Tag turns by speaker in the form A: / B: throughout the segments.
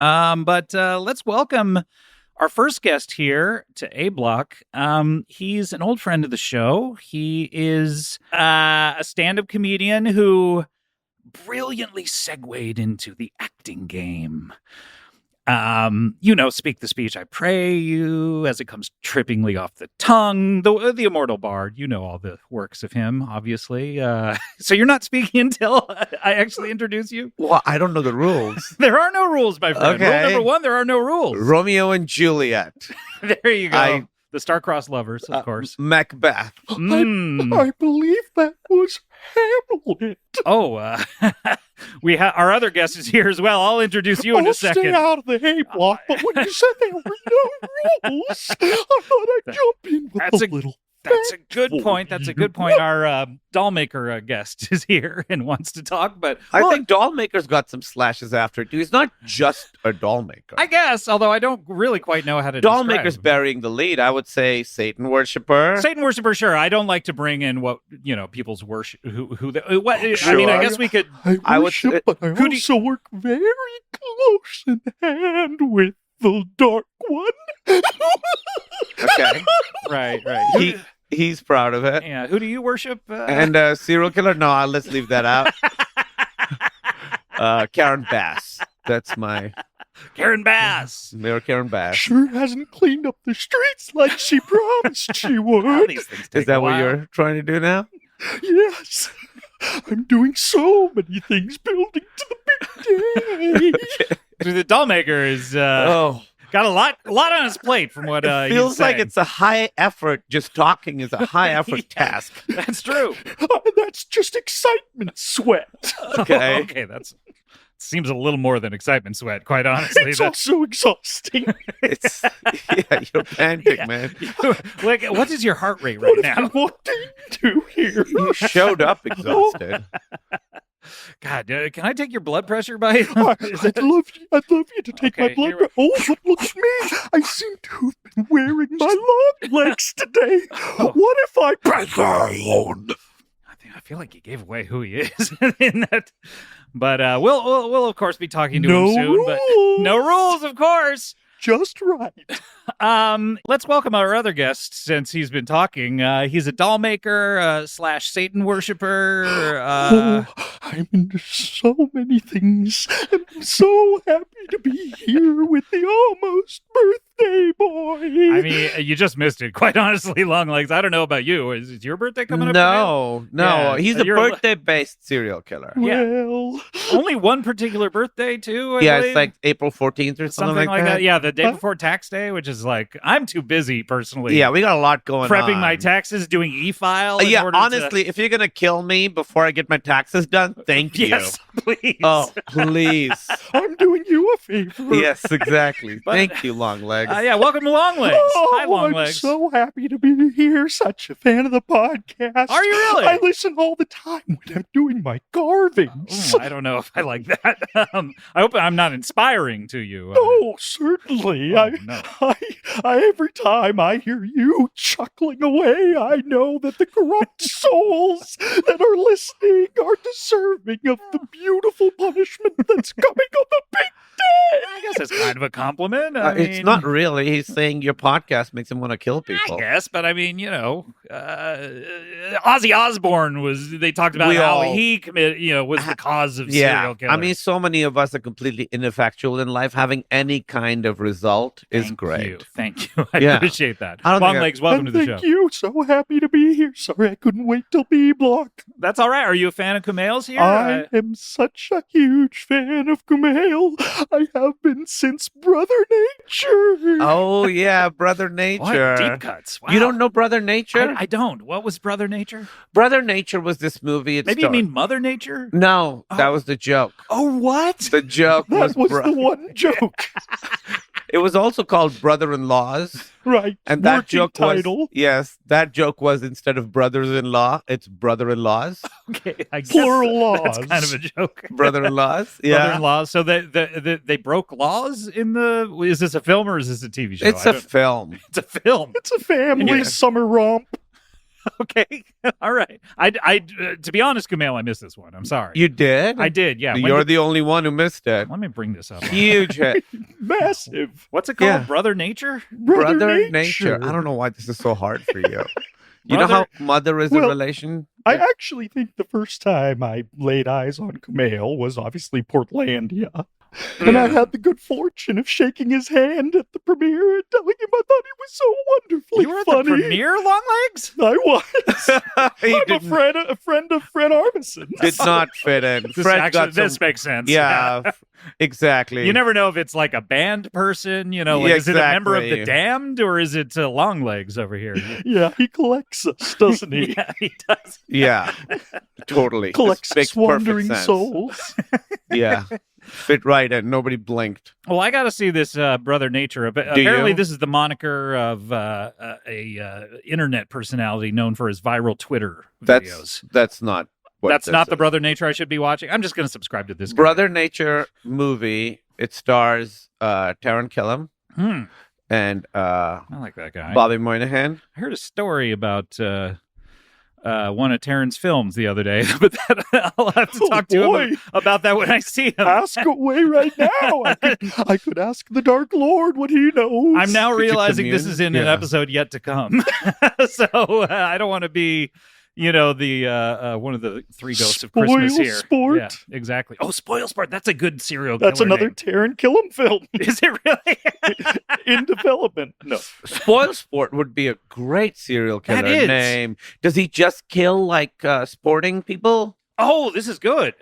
A: But let's welcome our first guest here to A Block. He's an old friend of the show. He is a stand-up comedian who brilliantly segued into the acting game. Speak the speech I pray you as it comes trippingly off the tongue. The immortal bard. You know all the works of him, obviously. So you're not speaking until I actually introduce you?
B: Well, I don't know the rules.
A: There are no rules, my friend.
B: Okay.
A: Rule number one, there are no rules.
B: Romeo and Juliet.
A: There you go. The star-crossed lovers, of course.
B: Macbeth.
C: I believe that was Hamlet.
A: Oh, we have our other guest is here as well. I'll introduce you in a second.
C: I'll stay out of the hay block, but when you said there were no rules, I thought I'd jump in with a little.
A: That's a good point. That's a good point. Our doll maker guest is here and wants to talk, but
B: I think doll maker's got some slashes after it. He's not just a doll maker.
A: I guess, although I don't really quite know how to
B: doll
A: describe
B: maker's
A: him.
B: burying the lead. I would say Satan worshiper.
A: Satan worshiper, sure. I don't like to bring in what people's worship. What?
B: Sure.
A: I mean, I guess we could.
C: I worship, but I also work very close in hand with the Dark One.
B: Okay.
A: Right.
B: He's proud of it.
A: Yeah. Who do you worship?
B: And serial killer? No, let's leave that out. Karen Bass. That's my
A: Karen Bass.
B: Mayor Karen Bass.
C: Sure hasn't cleaned up the streets like she promised she would.
A: These things take
B: Is that
A: a
B: what
A: while.
B: you're trying to do now?
C: Yes. I'm doing so many things building to the big day.
A: The doll maker is got a lot on his plate from what
B: it feels like it's a high effort. Just talking is a high effort task.
A: That's true.
C: That's just excitement sweat.
B: Okay.
A: Okay, that's seems a little more than excitement sweat, quite honestly.
C: It's also exhausting.
B: You're panting, man.
A: Like, what is your heart rate right now?
C: What walked into here?
B: You showed up exhausted.
A: God, can I take your blood pressure by?
C: I'd love you to take my
A: Okay,
C: blood
A: here-
C: pressure. Oh, but look at me. I seem to have been wearing my long legs today. What if I press alone?
A: I feel like he gave away who he is in that. But we'll of course be talking to him soon. But no rules, of course.
C: Just right.
A: Let's welcome our other guest since he's been talking. He's a doll maker / Satan worshiper.
C: I'm into so many things. I'm so happy to be here with the almost birthday boy.
A: I mean, you just missed it. Quite honestly, Longlegs. I don't know about you. Is it your birthday coming up?
B: No.
A: Yeah,
B: He's a
A: you're-
B: birthday-based serial killer.
A: Yeah.
C: Well,
A: Only one particular birthday, too. I
B: Yeah,
A: believe?
B: it's like April 14th or something like that.
A: Yeah, the day before tax day, which is like I'm too busy personally.
B: Yeah, we got a lot going on.
A: prepping my taxes, doing e-file. in
B: Yeah,
A: order to-
B: honestly, if you're going to kill me before I get my taxes done, thank you.
A: yes, please.
B: Oh, please.
C: I'm doing you a favor.
B: Yes, exactly.
A: But-
B: Thank you, Longlegs.
A: Yeah, welcome to Longlegs. Hi,
C: I'm
A: Longlegs.
C: so happy to be here. Such a fan of the podcast.
A: Are you really?
C: I listen all the time when I'm doing my carvings.
A: I don't know if I like that. I hope I'm not inspiring to you.
C: Oh, certainly.
A: Oh, no.
C: Every time I hear you chuckling away, I know that the corrupt souls that are listening are deserving of the beautiful punishment that's coming on the big day.
A: I guess it's kind of a compliment.
B: It's
A: mean,
B: not really. He's saying your podcast makes him want to kill
A: I
B: people.
A: guess, but I mean, Ozzy Osbourne they talked about
B: We
A: how
B: all-
A: he committed, was the cause of
B: Yeah,
A: serial killers.
B: I mean, so many of us are completely ineffectual in life. Having any kind of result is
A: Thank
B: great.
A: you. Thank you. I
B: Yeah.
A: appreciate that.
B: I don't think
A: Longlegs, welcome
C: And
A: to the
C: thank
A: show.
C: you. So happy to be here. Sorry I couldn't wait till B block.
A: That's all right. Are you a fan of Kumail's here?
C: I am such a huge fan of Kumail. I have been since Brother Nature.
B: Oh, yeah, Brother
A: what?
B: Nature.
A: Deep cuts. Wow.
B: You don't know Brother Nature?
A: I don't. What was Brother Nature?
B: Brother Nature was this movie. It
A: Maybe you
B: starred-
A: mean Mother Nature?
B: No, that
A: Oh.
B: was the joke.
A: Oh, what?
B: The joke
C: That was
B: bro-
C: the one joke.
B: It was also called Brother-in-Laws.
C: Right.
B: And that
C: Working
B: joke
C: title.
B: was, yes, that joke was instead of brothers-in-law, it's brother-in-laws.
A: Okay, I guess
C: Plural
A: that's
C: laws.
A: kind of a joke.
B: Brother-in-laws, yeah.
A: Brother-in-law. So they broke laws in the. Is this a film or is this a TV show?
B: It's
A: I
B: a
A: don't-
B: film.
A: It's a film.
C: It's a family
A: Yeah.
C: summer romp.
A: Okay. All right. I to be honest, Kumail, I missed this one. I'm sorry.
B: You did?
A: I did, yeah. When
B: You're
A: did-
B: the only one who missed it.
A: Let me bring this up.
B: Huge hit.
C: Massive.
A: What's it called?
B: Yeah.
A: Brother Nature?
B: Brother Nature. I don't know why this is so hard for you. You know how mother is a
C: Well,
B: relation?
C: I actually think the first time I laid eyes on Kumail was obviously Portlandia. And I had the good fortune of shaking his hand at the premiere and telling him I thought he was so wonderfully
A: You were at
C: funny.
A: the premiere, Longlegs?
C: I was.
B: He
C: I'm
B: didn't-
C: a friend of Fred Armisen.
B: did not fit in. Fred got some,
A: This makes sense.
B: yeah, exactly.
A: You never know if it's like a band person, you know, like,
B: Yeah,
A: is it a member of the
B: exactly.
A: Damned or is it Longlegs over here?
C: Yeah, he collects us, doesn't he?
A: Yeah, he does.
B: Yeah, totally.
C: Collects
B: This makes
C: us
B: perfect
C: wandering
B: sense.
C: souls.
B: Yeah, fit right in. Nobody blinked.
A: Well, I got to see this Brother Nature. But
B: Do
A: apparently,
B: you?
A: this is the moniker of a internet personality known for his viral Twitter videos.
B: That's not. What
A: That's
B: this
A: not the
B: is.
A: Brother Nature I should be watching. I'm just going to subscribe to this guy.
B: Brother Nature movie. It stars Taron Killam and
A: I like that guy.
B: Bobby Moynihan.
A: I heard a story about one of Taryn's films the other day, but that, I'll have to talk to him about that when I see him.
C: Ask away right now. I could ask the Dark Lord what he knows.
A: I'm now
B: Could you
A: realizing
B: come
A: this
B: in?
A: is in an
B: Yeah.
A: episode yet to come. So I don't want to be, you know, the one of the three ghosts of Christmas
C: Spoil
A: here.
C: Sport.
A: Yeah, exactly. Oh, Spoil Sport. That's a good serial
C: That's
A: killer
C: another
A: name.
C: Taron Killam film
A: Is it really?
C: in development. No.
B: Spoil Sport would be a great serial
A: That
B: killer
A: is.
B: name. Does he just kill like sporting people?
A: Oh, this is good.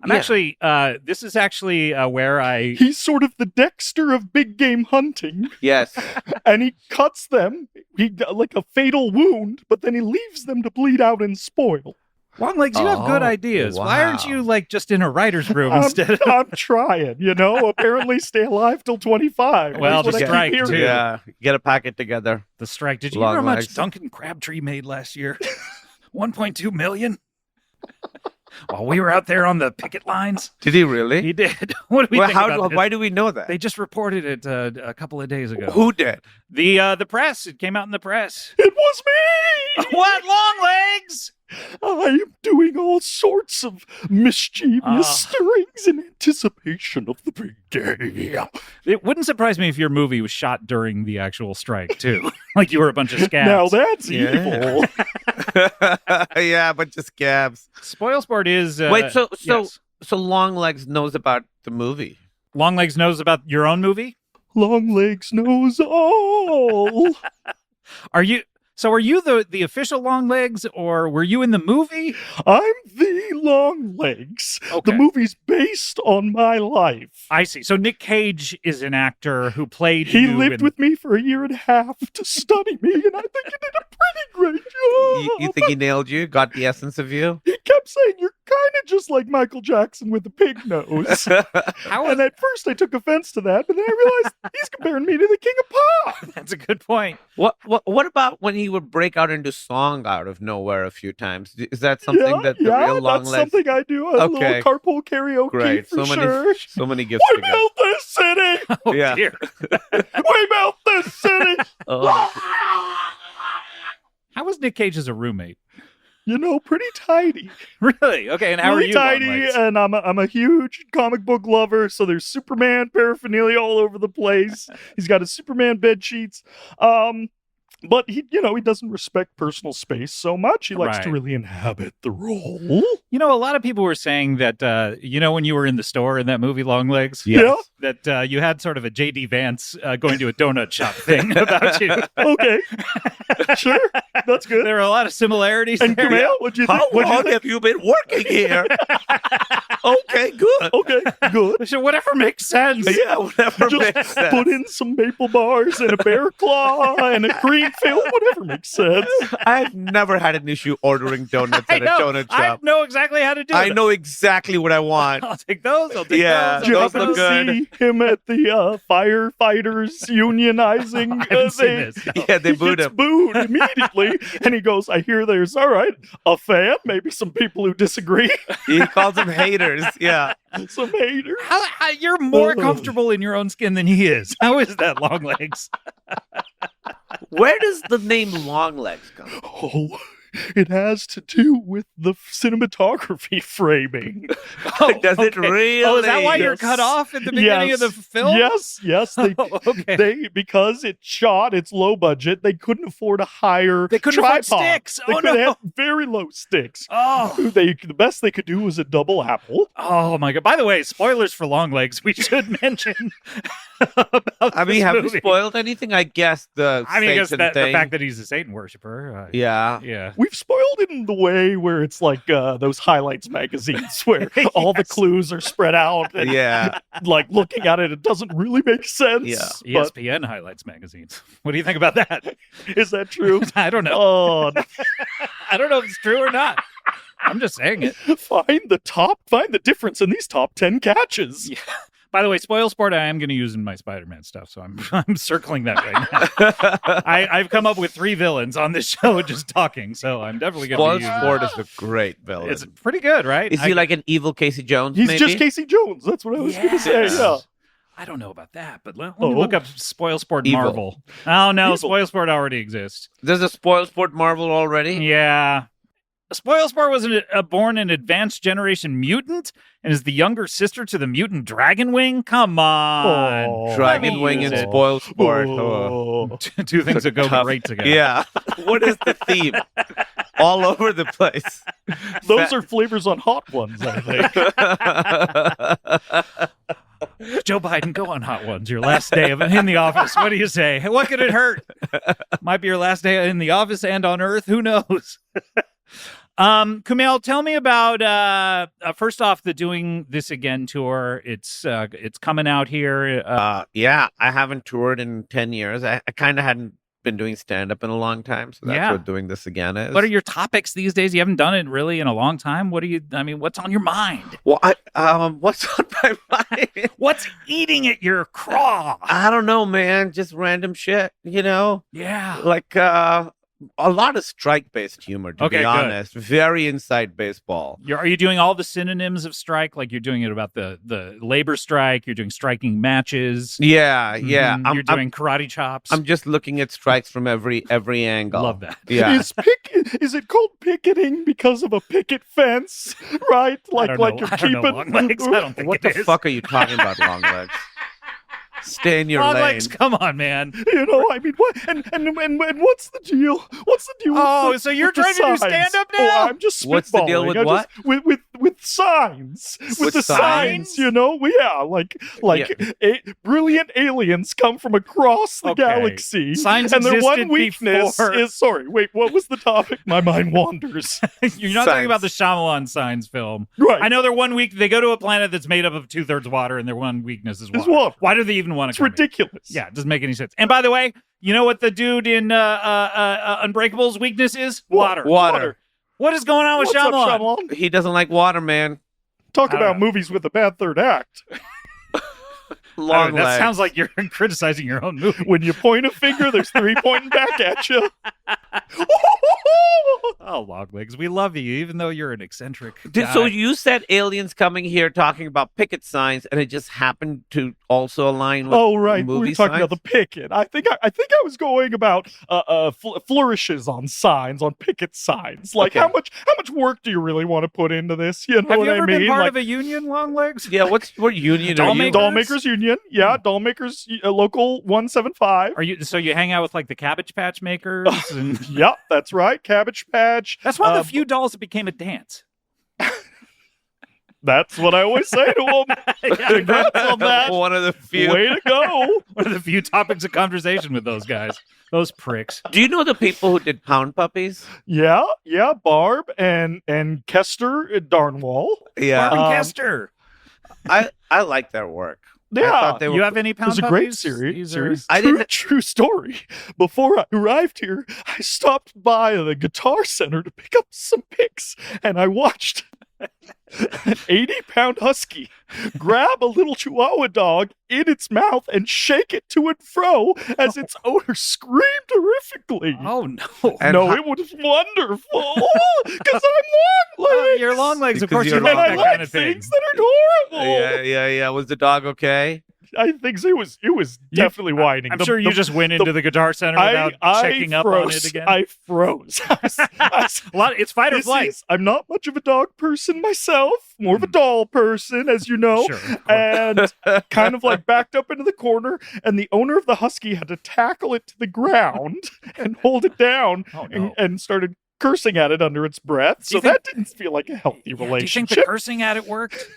A: I'm
B: Yeah.
A: actually, this is actually where I.
C: He's sort of the Dexter of big game hunting,
B: Yes.
C: and he cuts them. He got like a fatal wound, but then he leaves them to bleed out and spoil.
A: Longlegs, you have good
B: Oh,
A: ideas. Why aren't
B: wow.
A: you like just in a writer's room instead of?
C: I'm trying, you know. Apparently, stay alive till 25.
A: Well,
C: That's what
A: the
C: I
A: strike,
C: keep hearing.
A: too.
B: Yeah. Get a packet together.
A: The strike. Did you hear how much
B: Longlegs.
A: Duncan Crabtree made last year? 1.2 million. While we were out there on the picket lines,
B: Did he really?
A: he did. What do we
B: Well,
A: think about this?
B: why do we know that?
A: They just reported it a couple of days ago.
B: Who did?
A: The press. It came out in the press.
C: It was me.
A: What, Longlegs?
C: I am doing all sorts of mischievous
A: Ah.
C: stirrings in anticipation of the big day.
A: It wouldn't surprise me if your movie was shot during the actual strike too. Like you were a bunch of scabs.
C: Now that's
B: Yeah.
C: evil.
B: Yeah, but just scabs.
A: Spoil Sport is.
B: Wait, so
A: yes.
B: so Longlegs knows about the movie.
A: Longlegs knows about your own movie.
C: Longlegs knows all.
A: Are you the official Longlegs, or were you in the movie?
C: I'm the Longlegs.
A: Okay.
C: The movie's based on my life.
A: I see. So Nick Cage is an actor who played.
C: He
A: you
C: lived
A: in-
C: with me for a year and a half to study me, and I think he did a pretty great job.
B: You think he nailed you? Got the essence of you?
C: He kept saying, "You're kind of just like Michael Jackson with the pig nose."
A: How
C: And at first I took offense to that, but then I realized he's comparing me to the King of Pop.
A: That's a good point.
B: What about when he would break out into song out of nowhere a few times? Is that something that the real
C: that's
B: Longlegs?
C: something I do. A little
B: Okay.
C: carpool karaoke
B: Great.
C: for
B: So
C: sure.
B: many, so many gifts
C: We
B: to go.
C: built this city.
A: Oh
B: Yeah.
A: dear.
C: We built this city.
B: Oh.
A: How was Nick Cage as a roommate?
C: You know, pretty tidy.
A: Really? Okay. And how
C: Really
A: are you?
C: tidy,
A: Longlegs?
C: and I'm a huge comic book lover. So there's Superman paraphernalia all over the place. He's got his Superman bed sheets. But he doesn't respect personal space so much. He likes to
A: Right.
C: really inhabit the role.
A: You know, a lot of people were saying that, when you were in the store in that movie, Longlegs,
B: Yes.
A: that you had sort of a J.D. Vance going to a donut shop thing about you.
C: Okay, sure, that's good.
A: There are a lot of similarities
C: And
A: there.
C: Kumail, what'd you think?
B: How
C: What'd you
B: long
C: think?
B: have you been working here? Okay, good.
C: Okay, good.
A: So whatever makes sense.
B: Yeah, whatever makes
C: Just
B: sense.
C: put in some maple bars and a bear claw and a green film, whatever makes sense.
B: I've never had an issue ordering donuts
A: I
B: at a
A: know.
B: donut
A: I
B: shop.
A: know exactly how to do it.
B: I know exactly what I want.
A: I'll take those. I'll take
B: Yeah.
A: those.
C: Did you
A: I'll
C: happen
A: take
C: to
A: those.
C: see him at the firefighters unionizing?
A: I haven't seen this. No.
B: Yeah, they
C: He
B: booed
C: gets
B: him.
C: booed immediately, and he goes, "I hear there's a fan, maybe some people who disagree,
B: He calls them haters. Yeah.
C: some haters."
A: How, you're more
C: Oh.
A: comfortable in your own skin than he is. How is that, Longlegs?
B: Where does the name Longlegs come?
C: Oh, It has to do with the cinematography framing.
B: Does it really?
A: Oh, is that why you're
C: Yes.
A: cut off at the beginning of the film?
C: Yes.
A: Okay.
C: They because it's low budget. They couldn't afford to hire.
A: They couldn't afford
C: tripod.
A: sticks.
C: They
A: Oh,
C: could
A: no.
C: have very low sticks.
A: Oh.
C: The best they could do was a double apple.
A: Oh my god! By the way, spoilers for Longlegs. We should mention. About
B: I mean,
A: this
B: have
A: movie.
B: we spoiled anything? I guess the
A: I mean, I guess
B: Satan
A: the
B: thing.
A: fact that he's a Satan worshiper.
B: Yeah.
A: Yeah.
C: We've spoiled it in the way where it's like those highlights magazines where all the
A: Yes.
C: clues are spread out and
B: Yeah.
C: like looking at it doesn't really make sense.
B: Yeah.
C: But
A: ESPN highlights magazines. What do you think about that?
C: is that true?
A: I don't know.
C: Oh,
A: I don't know if it's true or not. I'm just saying it.
C: find the difference in these top 10 catches.
A: Yeah. By the way, spoil sport I am going to use in my Spider-Man stuff, so I'm circling that right now. I've come up with 3 villains on this show just talking, so I'm definitely going
B: Spoil
A: to use
B: Sport is a great villain.
A: It's pretty good, right?
B: Is he like an evil Casey Jones?
C: He's
B: maybe?
C: just Casey Jones. That's what I was going to say.
A: Yes.
C: Yeah.
A: I don't know about that, but let me look up Spoil Sport
B: Evil.
A: Marvel. Oh, no,
C: Evil.
A: Spoil Sport already exists.
B: There's a Spoil Sport Marvel already.
A: Yeah. Spoil Sport was born an advanced generation mutant and is the younger sister to the mutant Dragon Wing. Come on.
C: Oh.
B: Dragon
A: mean,
B: Wing and
A: is it?
B: Spoil Sport. Oh.
C: Oh.
A: Two things that go
B: Tough.
A: great together.
B: Yeah. What is the theme? All over the place.
C: Those are flavors on Hot Ones, I think.
A: Joe Biden, go on Hot Ones. Your last day in the office. What do you say? Hey, what could it hurt? Might be your last day in the office and on Earth. Who knows? Kumail, tell me about first off the Doing This Again tour. It's coming out here.
B: Yeah, I haven't toured in 10 years. I kind of hadn't been doing stand-up in a long time, so that's
A: Yeah.
B: what Doing This Again is.
A: What are your topics these days? You haven't done it really in a long time. What's on your mind?
B: Well, what's on my mind?
A: What's eating at your craw?
B: I don't know, man. Just random shit,
A: Yeah.
B: Like a lot of strike-based humor, to
A: Okay,
B: be
A: good.
B: honest. Very inside baseball.
A: Are you doing all the synonyms of strike? Like you're doing it about the labor strike. You're doing striking matches.
B: Yeah, yeah.
A: Mhm. You're doing karate chops.
B: I'm just looking at strikes from every angle.
A: Love that.
B: Yeah.
C: Is it called picketing because of a picket fence? Right? Like
A: I don't
C: you're
A: know. I don't know,
C: keeping
A: Longlegs. I don't think
B: What
A: it
B: the
A: is.
B: fuck are you talking about, Longlegs? Stay in your lane.
A: Longlegs, come on, man.
C: I mean, what? And what's the deal? What's the deal?
A: Oh,
C: with the,
A: so you're
C: with the
A: trying to do
C: signs?
A: stand-up
C: Oh,
A: now?
C: I'm just
B: What's the deal
C: spitballing.
B: with
C: I just- with signs? With the
A: signs?
C: signs, yeah, brilliant aliens come from across the
A: Okay.
C: galaxy,
A: Signs
C: and their
A: existed
C: one weakness
A: before-
C: is sorry. Wait, what was the topic? My mind wanders.
A: You're not talking about the Shyamalan Signs film.
C: Right.
A: I know they're one week. They go to a planet that's made up of 2/3 water, and their one weakness is water.
C: water.
A: Why do they even want to
C: It's
A: come here?
C: ridiculous.
A: Yeah, it doesn't make any sense. And by the way, you know what the dude in Unbreakable's weakness is? Water.
B: Water.
A: What is going on with
C: What's up,
A: Shyamalan?
C: Shyamalan?
B: He doesn't like water, man.
C: Talk
A: I don't
C: about
A: know.
C: movies with a bad third act.
B: Long
A: That
B: legs.
A: sounds like you're criticizing your own movie.
C: When you point a finger, there's 3 pointing back at you.
A: Oh, Longlegs, we love you, even though you're an eccentric guy.
B: So you said aliens coming here talking about picket signs, and it just happened to also align with
C: Oh right, we
B: movie
C: were talking
B: signs?
C: about the picket. I think I was going about flourishes on signs, on picket signs. Like
B: Okay.
C: how much work do you really want to put into this? You know
A: Have
C: what
A: you
C: I
A: ever
C: mean?
A: been part
C: Like
A: of a union, Longlegs?
B: Yeah, what union are you?
A: Dollmakers?
C: Dollmakers Union, yeah, Dollmakers local 175.
A: Are you? So you hang out with like the Cabbage Patch makers, and
C: Yep, that's right, Cabbage Patch.
A: that's one of the few dolls that became a dance.
C: That's what I always say to them. Congrats on that.
B: One of the few.
C: Way to go.
A: One of the few topics of conversation with those guys, those pricks.
B: Do you know the people who did Pound Puppies?
C: Yeah, Barb and Kester Darnwall.
B: Yeah,
A: Marvin
C: Um,
A: Kester.
B: I like their work. I
C: Yeah.
B: thought they were.
A: You have any
C: It
A: pound
C: was a great
A: puppies?
C: series.
A: These are-
B: I
C: True,
B: didn't-
C: true story. Before I arrived here, I stopped by the Guitar Center to pick up some picks, and I watched an 80-pound husky grab a little Chihuahua dog in its mouth and shake it to and fro as its owner screamed horrifically.
A: Oh no!
B: And
C: No,
B: ho-
C: it was wonderful because I'm long legs.
A: You're long legs. Of
B: Because
A: course, you
B: you're
A: like
C: and I
A: that
C: like
A: kind of thing.
C: things that are adorable.
B: Yeah. Was the dog okay?
C: I think so. It was definitely whining.
A: I'm sure you just went into the Guitar Center without checking up on it again.
C: I froze.
A: It's fight or flight.
C: I'm not much of a dog person myself, more of a doll person, as you know.
A: Sure,
C: and kind of like backed up into the corner, and the owner of the husky had to tackle it to the ground and hold it down and started cursing at it under its breath. So that didn't feel like a healthy relationship.
A: Do you think the cursing at it worked?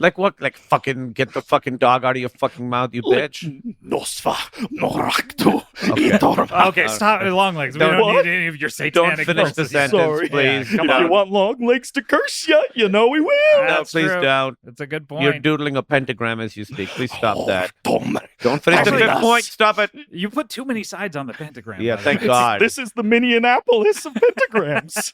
B: Like what? Like fucking get the fucking dog out of your fucking mouth, you bitch.
C: Nosva moraktu.
A: Okay, stop. Longlegs. We don't need any of your satanic.
B: Don't finish the sentence,
C: Sorry.
B: please.
C: If you want Longlegs to curse you, you know we will.
B: No, please don't.
A: That's a good point.
B: You're doodling a pentagram as you speak. Please stop that.
C: Tom.
B: Don't finish the fifth point. Stop it.
A: You put too many sides on the pentagram.
B: Yeah,
A: by the
B: thank
A: way.
B: God.
C: This is the Minneapolis of pentagrams.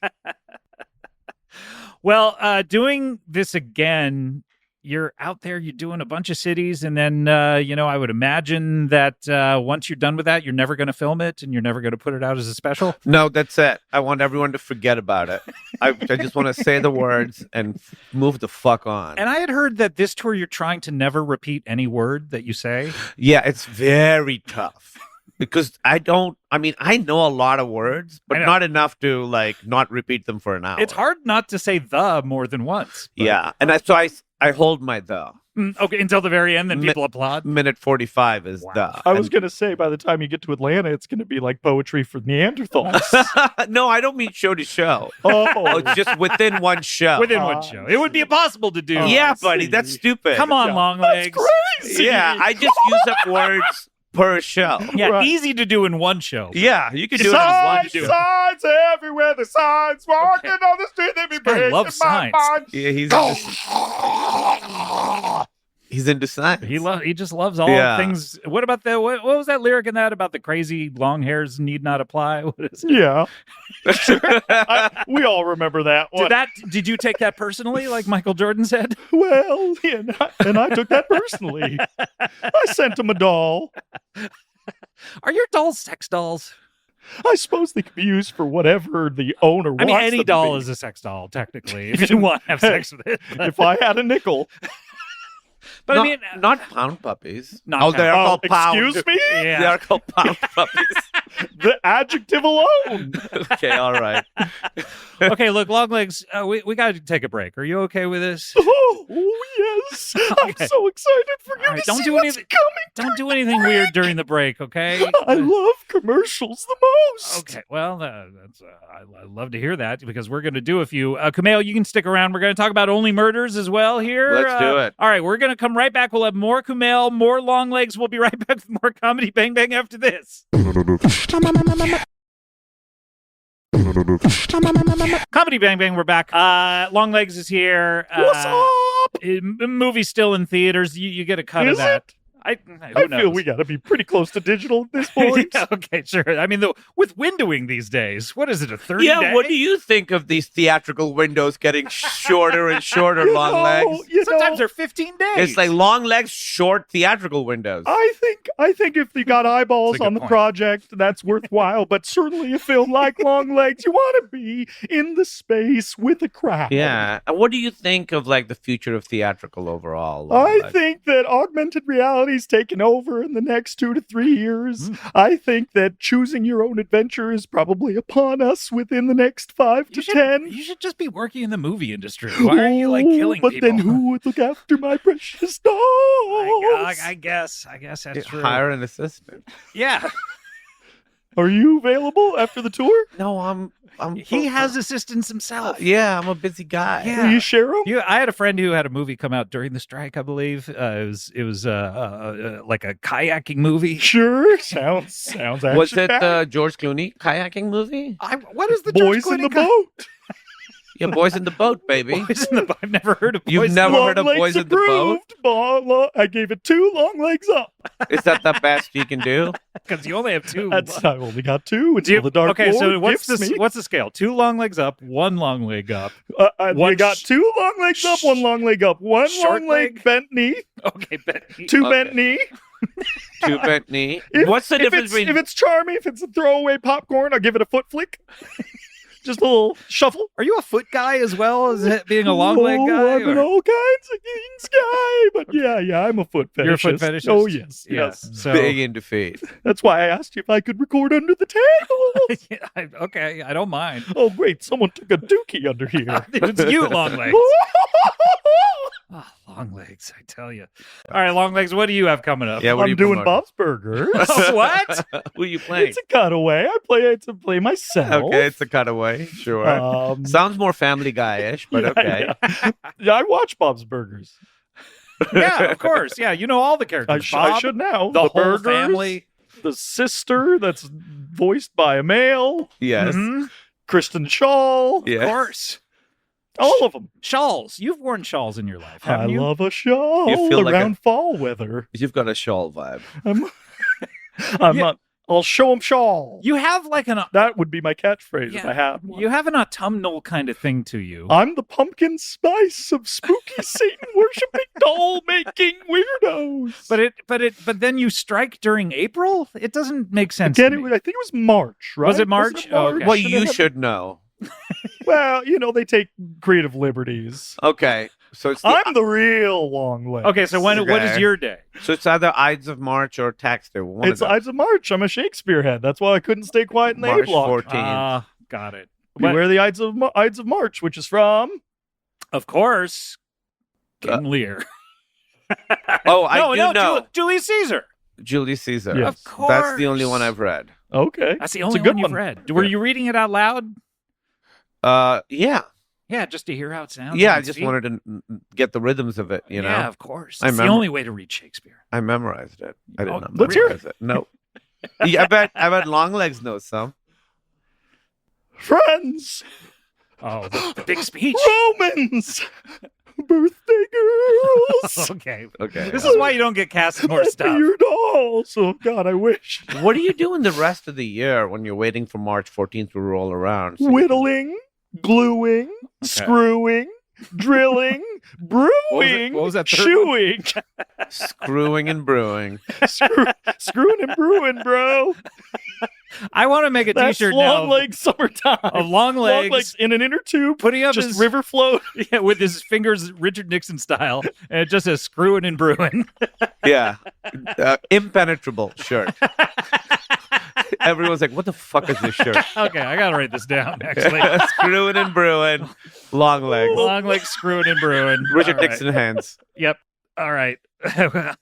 A: Well, doing this again, you're out there, you're doing a bunch of cities, and then, I would imagine that once you're done with that, you're never going to film it, and you're never going to put it out as a special?
B: No, that's it. I want everyone to forget about it. I just want to say the words and move the fuck on.
A: And I had heard that this tour, you're trying to never repeat any word that you say.
B: Yeah, it's very tough. Because I know a lot of words, but not enough to not repeat them for an hour.
A: It's hard not to say the more than once. But...
B: Yeah, and I hold my the.
A: Okay, until the very end, then people applaud.
B: Minute 45 is the.
C: I was going to say, by the time you get to Atlanta, it's going to be like poetry for Neanderthals.
B: No, I don't mean show to show. It's just within one show.
A: Within one show. It would be impossible to do.
B: Yeah, buddy, that's stupid.
A: Come on, Longlegs.
C: That's crazy.
B: Yeah, I just use up words per show.
A: Yeah, easy to do in one show.
B: Yeah, you can do
C: signs, it in one. Signs everywhere. The signs walking on the street. They be breaking my
A: signs.
C: mind.
B: Yeah, he's into signs.
A: He just loves all things. What about what was that lyric in that about the crazy long hairs need not apply? What is it?
C: Yeah. We all remember that one.
A: Did you take that personally, like Michael Jordan said?
C: Well, and I took that personally. I sent him a doll.
A: Are your dolls sex dolls?
C: I suppose they could be used for whatever the owner wants.
A: I mean, any doll is a sex doll, technically, if you want to have sex with it.
C: If I had a nickel.
A: But
B: not pound puppies.
A: They're
B: called pound.
C: Excuse me?
B: Yeah. They are called pound puppies.
C: The adjective alone.
B: Okay, all right.
A: Okay, look, Longlegs, we got to take a break. Are you okay with this?
C: Oh yes. Okay. I'm so excited for you to see what's coming.
A: Don't do anything weird during the break, okay?
C: I love commercials the most.
A: Okay, well, that's I love to hear that because we're going to do a few. Kumail, you can stick around. We're going to talk about Only Murders as well here.
B: Let's do it.
A: All right, we're going to come right back. We'll have more Kumail, more Longlegs. We'll be right back with more Comedy Bang Bang after this. Comedy Bang Bang, we're back. Longlegs is here.
C: What's up?
A: Movie's still in theaters. You get a cut of that.
C: It?
A: I
C: feel we got to be pretty close to digital at this point.
A: Yeah, okay, sure. I mean, with windowing these days, what is it, a 30
B: Yeah,
A: day?
B: What do you think of these theatrical windows getting shorter and shorter, Longlegs?
A: Sometimes they're 15 days.
B: It's like Longlegs, short theatrical windows.
C: I think if you got eyeballs on the project, that's worthwhile. But certainly a film like Longlegs, you want to be in the space with a crowd.
B: Yeah. And what do you think of the future of theatrical overall?
C: I think that augmented reality is taking over in the next 2 to 3 years. I think that choosing your own adventure is probably upon us within the next 5 to 10.
A: You should just be working in the movie industry. Why are you killing people?
C: But then who would look after my precious dolls?
A: I guess that's true.
B: Hire an assistant.
A: Yeah.
C: Are you available after the tour?
B: No,
A: he has assistants himself.
B: Yeah, I'm a busy guy.
A: Yeah.
C: Will you share them?
A: I had a friend who had a movie come out during the strike, I believe. It was like a kayaking movie.
C: Sure, sounds action.
B: Was it the George Clooney kayaking movie?
A: What is the
C: Boys in the Boat?
B: Yeah, Boys in the Boat, baby.
A: Boys in the Boat. I've never heard of Boys.
B: You've never heard of Boys in the Boat?
C: I gave it 2 Longlegs Up.
B: Is that the best you can do?
A: Because you only have 2.
C: I've only got 2. Until the Dark
A: Okay,
C: Lord
A: so what's
C: gifts
A: the scale? 2 long legs up, 1 long leg up.
C: You got 2 long legs up, 1 long leg up, 1
A: short
C: long leg bent knee.
A: Okay, bent knee.
C: 2 bent knee.
B: 2 bent knee. What's the difference between...
C: If it's charming, if it's a throwaway popcorn, I'll give it a foot flick. Just a little shuffle.
A: Are you a foot guy as well as it being a long leg guy?
C: I'm an all kinds of things guy, but yeah, I'm a foot fetishist.
A: You're a foot fetishist?
C: Oh, yes,
A: Yeah.
C: yes.
A: So,
B: Big into feet.
C: That's why I asked you if I could record under the table.
A: okay, I don't mind.
C: Oh, great, someone took a dookie under here.
A: It's you, long legs. Oh, long legs, I tell you. All right, long legs, what do you have coming up?
B: Yeah, what are
C: I'm
B: you
C: doing
B: promoting?
C: Bob's Burgers.
A: Oh, what?
B: Who are you playing?
C: It's a cutaway. I play myself.
B: Okay, it's a cutaway. Sure. Sounds more Family Guy-ish, but okay.
C: Yeah, I watch Bob's Burgers.
A: Yeah, of course. Yeah, you know all the characters.
C: I
A: Bob,
C: should know.
A: the whole
C: Burgers,
A: family.
C: the sister that's voiced by a male,
B: Yes.
A: Mhm.
C: Kristen Shaw,
B: Yes.
A: Of course.
C: all of them.
A: Shawls. You've worn shawls in your life,
C: I
A: haven't you?
C: love a shawl
B: You feel like
C: around fall weather.
B: You've got a shawl vibe.
C: I'm
A: Yeah.
C: not. I'll show 'em shawl.
A: You have like
C: That would be my catchphrase if
A: Yeah.
C: I had one.
A: you have an autumnal kind of thing to you.
C: I'm the pumpkin spice of spooky Satan worshipping doll making weirdos.
A: But then you strike during April? It doesn't make sense.
C: Again,
A: to me.
C: I think it was March, right?
A: Was it March? Oh, okay.
B: Well,
C: And
B: you
C: it-
B: should know.
C: Well, they take creative liberties.
B: Okay. So it's
C: I'm the real long leg.
A: Okay, so what is
B: Okay.
A: your day?
B: so it's either Ides of March or Tax Day. One
C: It's
B: of them.
C: Ides of March. I'm a Shakespeare head. That's why I couldn't stay quiet in the
B: March
C: A-block.
B: 14th.
A: Got it.
C: Beware the Ides of March, which is from...
A: Of course,
B: Uh,
A: King Lear.
B: Oh, I
A: no,
B: do
A: no,
B: know.
A: Julius Caesar.
B: Julius Caesar.
C: Yes.
A: Of course.
B: That's the only one I've read.
C: Okay.
A: That's the
C: It's
A: only
C: a good
A: one you've
C: one.
A: read. Were you reading it out loud?
B: Yeah.
A: Yeah, just to hear how it sounds.
B: Yeah,
A: on
B: I
A: its
B: just
A: feet.
B: wanted to get the rhythms of it, you know?
A: Yeah, of course.
B: I
A: It's the
B: remember-
A: only way to read Shakespeare.
B: I memorized it. I did
A: Oh,
B: not
C: let's hear
B: memorize it. No. Yeah, I bet Longlegs knows some.
C: Friends,
A: Oh, the big speech.
C: Romans, birthday girls.
A: Okay.
B: Okay.
A: This is why you don't get cast in more
C: Let me
A: stuff.
C: your dolls. Oh, God, I wish.
B: What are you doing the rest of the year when you're waiting for March 14th to roll around? So you can-
C: Whittling, gluing, screwing, drilling, brewing,
A: What was that third one?
C: chewing.
B: Screwing and brewing.
C: Screwing and brewing, bro.
A: I want to make a
C: That's
A: T-shirt
C: long
A: now
C: legs summertime.
A: of long legs,
C: in an inner tube,
A: putting up
C: just
A: his
C: river float.
A: yeah, with his fingers Richard Nixon style, and it just says "screwing and brewing."
B: Yeah. Impenetrable shirt. Everyone's like, what the fuck is this shirt?
A: Okay, I gotta write this down. Actually,
B: Screwing and brewing. Long legs.
A: long legs screwing and brewing.
B: Richard
A: All right.
B: Nixon hands.
A: Yep. All right.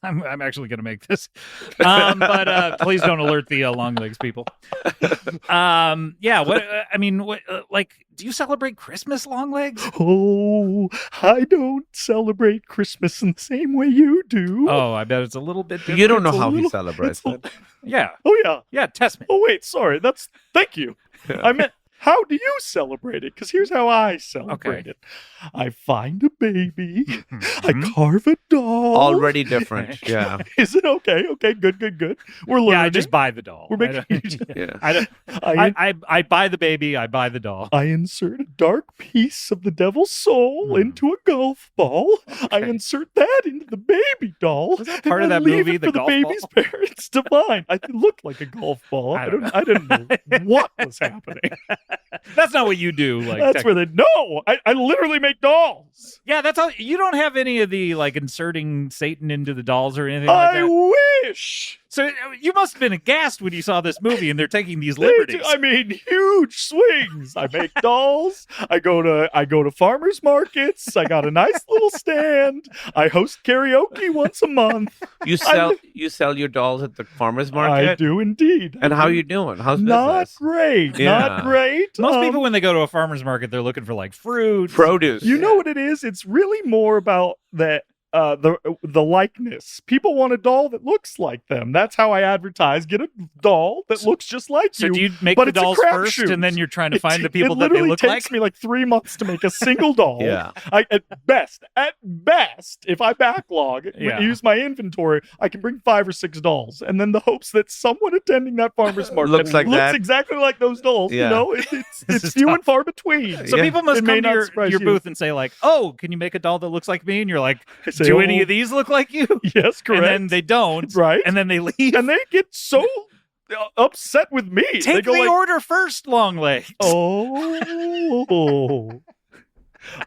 A: I'm actually going to make this. But please don't alert the long legs people. Yeah. What, do you celebrate Christmas, long legs?
C: Oh, I don't celebrate Christmas in the same way you do.
A: Oh, I bet it's a little bit different.
B: You don't know
C: It's a
B: how he
C: little-
B: celebrates
C: it's
B: it.
A: Yeah.
C: Oh, yeah.
A: Yeah. Test me.
C: Oh, wait, sorry. Thank you.
B: Yeah.
C: I meant, how do you celebrate it? Because here's how I celebrate
A: Okay.
C: it. I find a baby.
A: Mhm.
C: I carve a doll.
B: Already different. Yeah.
C: Is it okay? Okay, good. We're learning.
A: Yeah, I just buy the doll.
C: We're making-
B: Yeah.
A: I buy the baby. I buy the doll.
C: I insert a dark piece of the devil's soul into a golf ball. I insert that into the baby doll.
A: Was that part of
C: and
A: that
C: I leave
A: movie,
C: it
A: the
C: for the
A: golf
C: baby's
A: ball?
C: parents to find. It looked like a golf ball.
A: I don't know.
C: I didn't know what was happening.
A: That's not what you do. Like
C: That's where they no. I literally make dolls.
A: Yeah, that's all. You don't have any of the like inserting Satan into the dolls or anything like
C: I
A: that.
C: wish.
A: So you must have been aghast when you saw this movie and they're taking these
C: They
A: liberties.
C: do- I mean, huge swings. I make dolls. I go to farmers markets. I got a nice little stand. I host karaoke once a month.
B: You sell your dolls at the farmer's market?
C: I do indeed.
B: And how you doing? How's
C: Not
B: business?
C: great.
B: Yeah.
C: Not great.
A: Most people, when they go to a farmer's market, they're looking for like fruit.
B: Produce.
C: You know what it is? It's really more about that the likeness. People want a doll that looks like them. That's how I advertise. Get a doll that looks just like
A: So
C: you.
A: do you make
C: but
A: the
C: it's a
A: dolls first,
C: crapshoot.
A: and then you're trying to find the people
C: it
A: that they
C: literally
A: look
C: takes
A: like?
C: me like 3 months to make a single doll.
B: Yeah.
C: At best, if I backlog,
A: Yeah.
C: use my inventory, I can bring 5 or 6 dolls, and then the hopes that someone attending that farmer's market
B: Looks like that.
C: exactly like those dolls.
B: Yeah.
C: You know,
A: This
C: it's
A: is
C: few
A: tough.
C: and far between.
A: So
B: Yeah.
A: people must
C: It may
A: come to
C: not
A: your
C: surprise you.
A: booth and say like, "Oh, can you make a doll that looks like me?" And you're like,
C: I say,
A: "Do any
C: "Oh,
A: of these look like you?"
C: Yes, correct.
A: And then they don't,
C: right,
A: and then they leave.
C: and they get so upset with me. They
A: Take
C: go
A: the
C: like,
A: order first, Longlegs.
C: oh,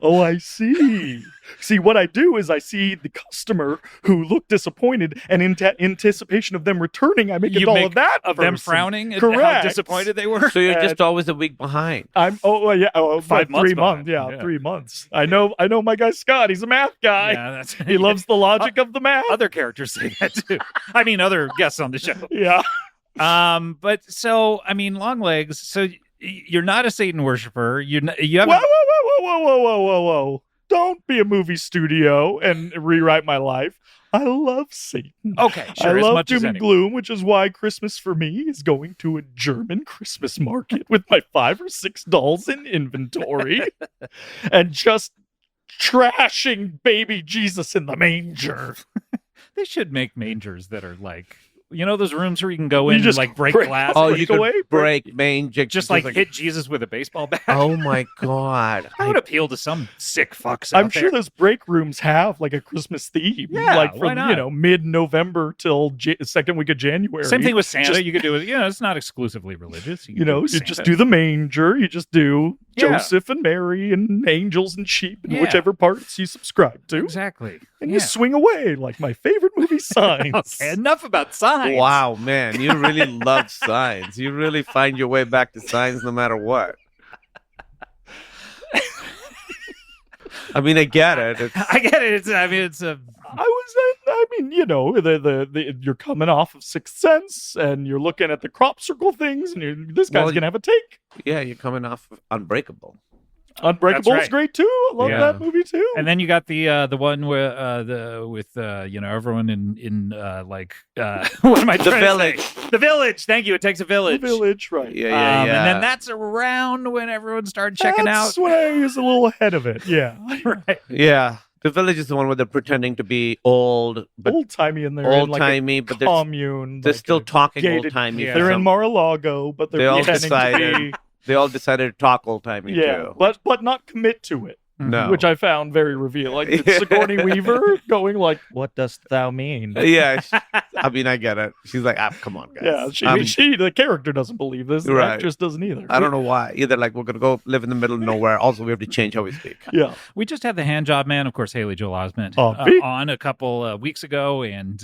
C: oh, I see. See, what I do is I see the customer who looked disappointed, and in anticipation of them returning, I make
A: You
C: it all
A: make
C: of that
A: of them
C: person.
A: frowning at how
C: Correct.
A: disappointed they were.
B: So you're
C: And-
B: just always a week behind.
C: I'm
A: 5 months
C: 3 months.
A: behind.
C: Yeah,
A: Yeah.
C: 3 months. I know my guy Scott. He's a math guy.
A: Yeah, that's
C: He loves the logic of the math.
A: Other characters say that too. I mean, other guests on the show.
C: Yeah.
A: But so I mean, Longlegs. So you're not a Satan worshiper. You
C: Whoa,
A: haven't.
C: whoa. Don't be a movie studio and rewrite my life. I love Satan.
A: Okay, sure.
C: I
A: as
C: love
A: much
C: doom
A: as
C: and
A: anyone.
C: gloom, which is why Christmas for me is going to a German Christmas market with my 5 or 6 dolls in inventory and just trashing baby Jesus in the manger.
A: They should make mangers that are like, you know, those rooms where you can go in and
C: just
A: like break
C: break-
A: glass.
B: Oh,
C: break
B: you could
C: away,
B: break manger.
A: just like hit Jesus with a baseball bat.
B: Oh my God.
A: That would appeal to some sick fucks.
C: I'm
A: out
C: sure
A: there.
C: those break rooms have like a Christmas theme,
A: Yeah,
C: like
A: why
C: from
A: not?
C: mid-November till second week of January.
A: Same thing with Santa.
C: Just-
A: you could do it. You know, it's not exclusively religious.
C: You know, you
A: Santa.
C: just do the manger. You just do
A: Yeah.
C: Joseph and Mary and angels and sheep and
A: Yeah.
C: whichever parts you subscribe to,
A: exactly.
C: and
A: Yeah.
C: you swing away like my favorite movie Signs.
A: Okay, enough about signs.
B: Wow, man, you really love signs. You really find your way back to signs no matter what. I mean, I get it. It's,
A: I get it. It's a.
C: I mean, you know, you're coming off of Sixth Sense, and you're looking at the crop circle things, and this guy's
B: Well,
C: gonna have a take.
B: yeah, you're coming off of Unbreakable.
C: Unbreakable
A: right.
C: is great too. I love
B: Yeah.
C: that movie too.
A: And then you got the one where with you know, everyone in like what am I
B: The
A: trying to
B: Village.
A: say? The Village. Thank you. It takes a
C: The
A: village.
C: Village, right?
B: Yeah.
A: And then that's around when everyone started checking
C: That's
A: out.
C: when I was a little ahead of it. Yeah,
A: Right.
B: Yeah. The Village is the one where they're pretending to be old, but
C: old timey in there.
B: old-timey,
C: like a
B: but they're-
C: commune.
B: they're
C: like
B: still
C: a
B: talking
C: gated-
B: old-timey.
A: Yeah.
B: for
C: They're in
B: some-
C: Mar-a-Lago, but
B: They
C: they're
B: all
C: pretending to
B: decided-
C: be.
B: They all decided to talk old-timey,
C: Yeah,
B: too.
C: but not commit to it,
B: No.
C: which I found very revealing. It's Sigourney Weaver going like, "What dost thou mean?"
B: Yeah. I mean, I get it. She's like, come on, guys.
C: Yeah, the character doesn't believe this. The
B: Right.
C: actress doesn't either.
B: I don't know why. Either like we're gonna go live in the middle of nowhere. Also, we have to change how we speak.
C: Yeah,
A: We just had the hand job man, of course, Haley Joel Osment, on a couple weeks ago, and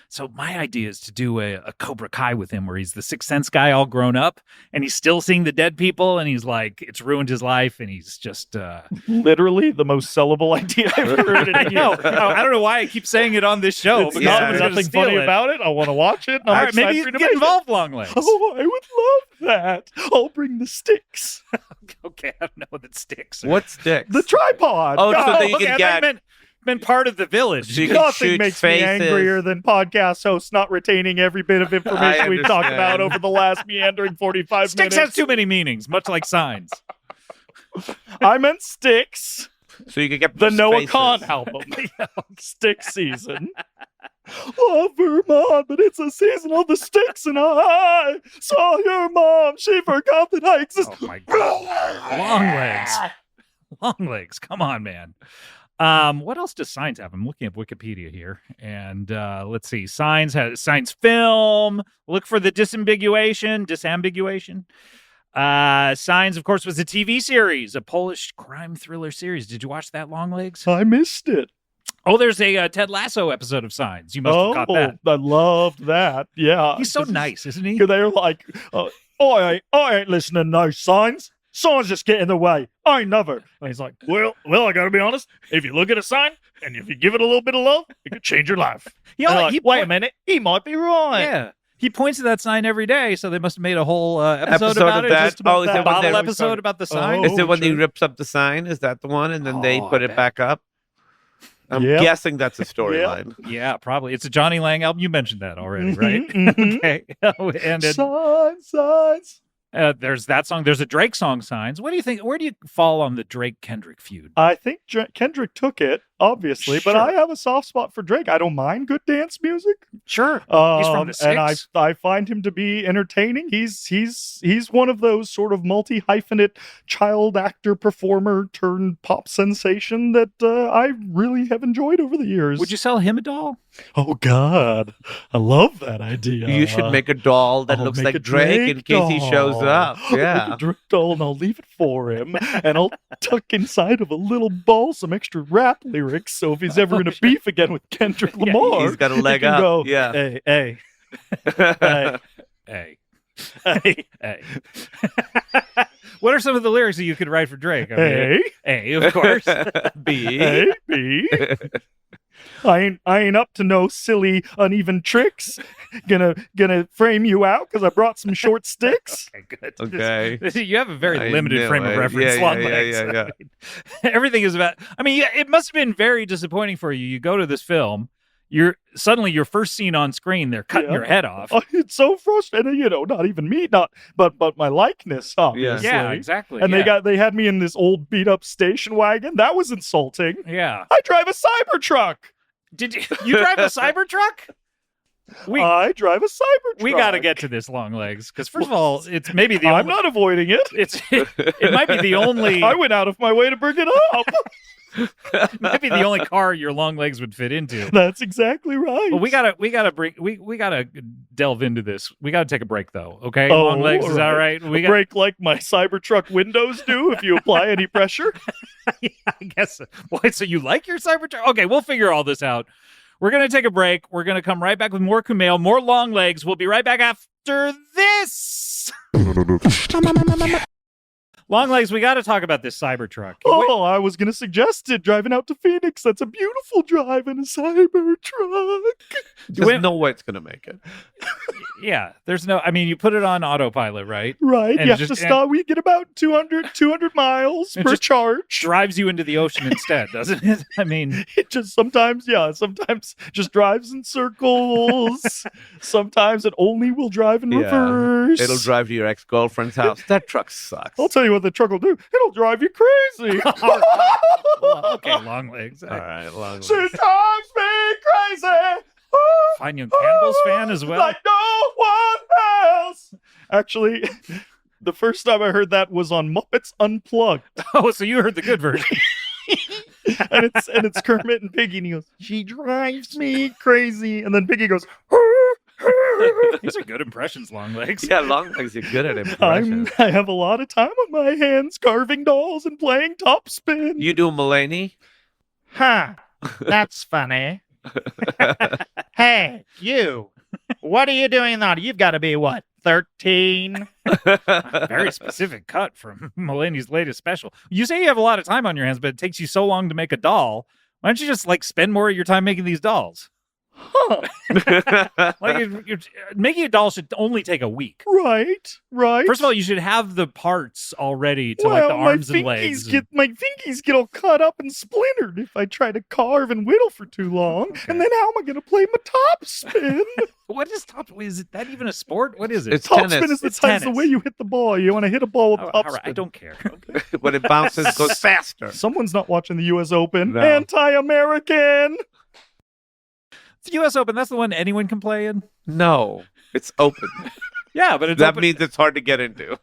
A: so my idea is to do a Cobra Kai with him, where he's the Sixth Sense guy, all grown up, and he's still seeing the dead people, and he's like, it's ruined his life, and he's just.
C: literally the most sellable idea I've heard in
A: I
C: a
A: know.
C: year.
A: I don't know why I keep saying it on this show.
C: It's
A: because
B: not-
A: someone's gonna
C: nothing
A: steal
C: funny
A: it.
C: about it. I want to watch it.
A: All
C: I'm
A: right, maybe
C: excited
A: you
C: for you
A: can
C: to
A: get
C: make it.
A: involved, Longlegs.
C: Oh, I would love that. I'll bring the sticks,
A: Okay, I don't know what it sticks.
B: What sticks?
C: the tripod.
B: Oh, so
C: God,
B: that you
A: okay,
B: can
A: I
B: get-
A: thought you meant part of the village.
B: So you can
C: nothing
B: shoot
C: makes
B: faces.
C: me angrier than podcast hosts not retaining every bit of information we've talked
B: understand.
C: about over the last meandering 45
A: Sticks
C: minutes.
A: has too many meanings, much like signs.
C: I meant Sticks,
B: So you can get
C: the Noah
B: faces.
C: Kahn album. Stick season. Oh, Vermont, but it's a season of the sticks, and I saw your mom. She forgot that I exist.
A: Oh my god. Long legs. Come on, man. What else does Signs have? I'm looking at Wikipedia here, and let's see. Signs has Signs film. Look for the disambiguation. Signs, of course, was a TV series, a Polish crime thriller series. Did you watch that, Longlegs?
C: I missed it.
A: Oh, there's a Ted Lasso episode of Signs. You must have caught that.
C: I loved that. Yeah.
A: He's so nice, isn't he?
C: They're like, I ain't listening to no signs. Signs just get in the way. I ain't never. And he's like, well, I gotta be honest. If you look at a sign and if you give it a little bit of love, it could change your life.
A: Yeah,
C: And they're like, wait a minute, he might be right.
A: Yeah. He points to that sign every day, so they must have made a whole episode
B: Episode
A: about
B: of
A: it.
B: that?
A: Just about
B: Oh, is
A: that
B: it when
A: bottle
B: they-
A: episode about the sign.
C: Oh,
B: Is it when he
C: sure.
B: rips up the sign? Is that the one? And then they
A: Oh,
B: put
A: I
B: it
A: bet.
B: back up? I'm
C: Yep.
B: guessing that's a storyline.
A: Yeah, probably. It's a Johnny Lang album. You mentioned that already, right?
C: Mhm.
A: Okay. And it,
C: Signs.
A: there's that song. There's a Drake song, Signs. What do you think? Where do you fall on the Drake-Kendrick feud?
C: I think Kendrick took it. obviously, but
A: Sure.
C: I have a soft spot for Drake. I don't mind good dance music.
A: Sure. He's from the
C: And
A: Six.
C: I find him to be entertaining. He's one of those sort of multi-hyphenate child actor performer turned pop sensation that I really have enjoyed over the years.
A: Would you sell him a doll?
C: Oh God, I love that idea.
B: You should make a doll that
C: I'll
B: looks
C: make
B: like
C: a
B: Drake in case he shows
C: doll.
B: up.
C: I'll
B: Yeah.
C: make a Drake doll and I'll leave it for him, and I'll tuck inside of a little ball some extra rap lyrics. So if he's ever in a beef again with Kendrick
A: Yeah,
C: Lamar,
B: He's got a
C: he
B: leg
C: can
B: up.
C: go,
B: Yeah.
C: hey, hey,
A: Hey.
C: hey,
A: Hey. What are some of the lyrics that you could write for Drake? I mean,
C: hey,
A: hey, of course.
B: B.
C: hey, B. I ain't up to no silly uneven tricks. Gonna frame you out because I brought some short sticks.
A: Okay, good.
B: Okay.
A: You have a very
B: I
A: limited
B: knew
A: frame of
B: it.
A: reference.
B: Yeah,
A: Long
B: yeah,
A: legs.
B: yeah.
A: Everything is about. I mean, yeah, it must have been very disappointing for you. You go to this film. You're suddenly your first scene on screen. They're cutting
C: Yeah.
A: your head off.
C: Oh, it's so frustrating. Not even me, but my likeness, obviously.
A: Yeah, exactly.
C: And
A: yeah.
C: they had me in this old beat up station wagon. That was insulting.
A: Yeah.
C: I drive a Cybertruck.
A: Did you drive a Cybertruck?
C: I drive a Cybertruck.
A: We got to get to this, Long legs, because first of all, it's maybe the
C: I'm
A: only.
C: not avoiding it.
A: It might be the only.
C: I went out of my way to bring it up.
A: might be the only car your long legs would fit into.
C: That's exactly right.
A: Well, we gotta delve into this. We gotta take a break though. Okay,
C: Oh,
A: long legs, is that all right? We got.
C: break like my Cybertruck windows do if you apply any pressure.
A: Yeah, I guess. Wait, so you like your Cybertruck? Okay, we'll figure all this out. We're gonna take a break. We're gonna come right back with more Kumail, more long legs. We'll be right back after this. Long legs, we got to talk about this Cybertruck.
C: Oh, I was going to suggest it. Driving out to Phoenix. That's a beautiful drive in a Cybertruck.
B: There's no way it's going to make it.
A: Yeah, there's no. I mean, you put it on autopilot, right?
C: Right.
A: And
C: You have
A: just-
C: to stop. We get about 200 miles
A: It
C: per
A: just
C: charge.
A: Drives you into the ocean instead, doesn't it? I mean,
C: It just sometimes just drives in circles. Sometimes it only will drive in
B: Yeah.
C: reverse.
B: It'll drive to your ex-girlfriend's house. That truck sucks.
C: I'll tell you what the truck will do. It'll drive you crazy.
A: well, okay, long legs.
B: All right, long
C: She
B: legs.
C: drives me crazy.
A: Fine Young Cannibals fan as well.
C: Like no one else. Actually, the first time I heard that was on Muppets Unplugged.
A: Oh, so you heard the good version.
C: and it's Kermit and Piggy, and he goes, "She drives me crazy," and then Piggy goes,
A: These are good impressions, long legs.
B: Yeah, long legs. You're good at impressions.
C: I have a lot of time on my hands carving dolls and playing topspin.
B: You do Mulaney?
C: Huh. That's funny. Hey, you. What are you doing now? You've got to be, what, 13?
A: Very specific cut from Mulaney's latest special. You say you have a lot of time on your hands, but it takes you so long to make a doll. Why don't you just spend more of your time making these dolls?
C: Huh.
A: You're making a doll should only take a week.
C: Right.
A: First of all, you should have the parts already to the arms and legs.
C: My fingies get all cut up and splintered if I try to carve and whittle for too long.
A: Okay.
C: And then how am I going to play my topspin?
A: What is top? Is it that even a sport? What is it?
B: It's
C: Topspin
B: tennis.
C: is
A: It's
C: the
A: tennis.
C: way you hit the ball. You want to hit a ball with
A: Oh,
C: topspin.
A: all right, I don't care. Okay.
B: When it bounces, it goes faster.
C: Someone's not watching the U.S. Open.
B: No.
C: Anti-American.
A: It's the U.S. Open. That's the one anyone can play in.
B: No, it's open.
A: Yeah, but it's
B: That
A: open.
B: means it's hard to get into.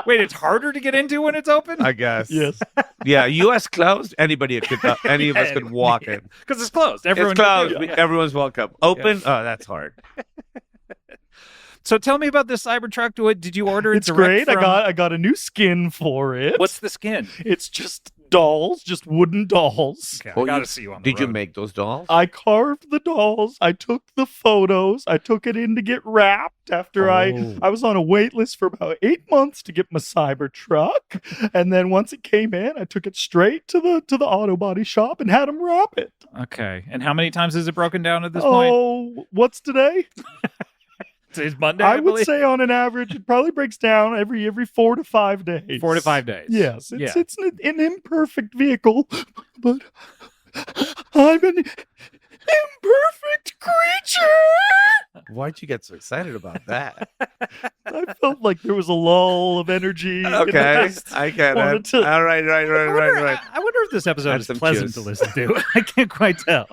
A: Wait, it's harder to get into when it's open.
B: I guess.
C: Yes.
B: Yeah, U.S. closed. Any of us could walk in.
A: Because it's closed. Everyone
B: It's closed.
A: can do it.
B: Everyone's welcome. Open. Oh, that's hard.
A: So tell me about this Cybertruck. Did you order it?
C: It's
A: direct
C: great.
A: from-
C: I got a new skin for it.
A: What's the skin?
C: It's just dolls, just wooden dolls.
A: Okay,
B: Oh,
A: I gotta
B: you-
A: see you on the
B: Did you
A: road.
B: make those dolls?
C: I carved the dolls. I took the photos. I took it in to get wrapped after
A: Oh.
C: I was on a wait list for about 8 months to get my Cybertruck. And then once it came in, I took it straight to the auto body shop and had them wrap it.
A: Okay, and how many times is it broken down at this point?
C: Oh, what's today?
A: Today's Monday,
C: I
A: I
C: would
A: believe.
C: say on an average, it probably breaks down every 4 to 5 days.
A: 4 to 5 days.
C: Yes,
A: Yeah.
C: it's an imperfect vehicle, but I'm an imperfect creature.
B: Why'd you get so excited about that?
C: I felt like there was a lull of energy. and I
B: Okay,
C: just
B: I get
C: wanted
B: it.
C: to-
B: All right.
A: I wonder if this episode
B: Add
A: is
B: some
A: pleasant
B: juice.
A: to listen to. I can't quite tell.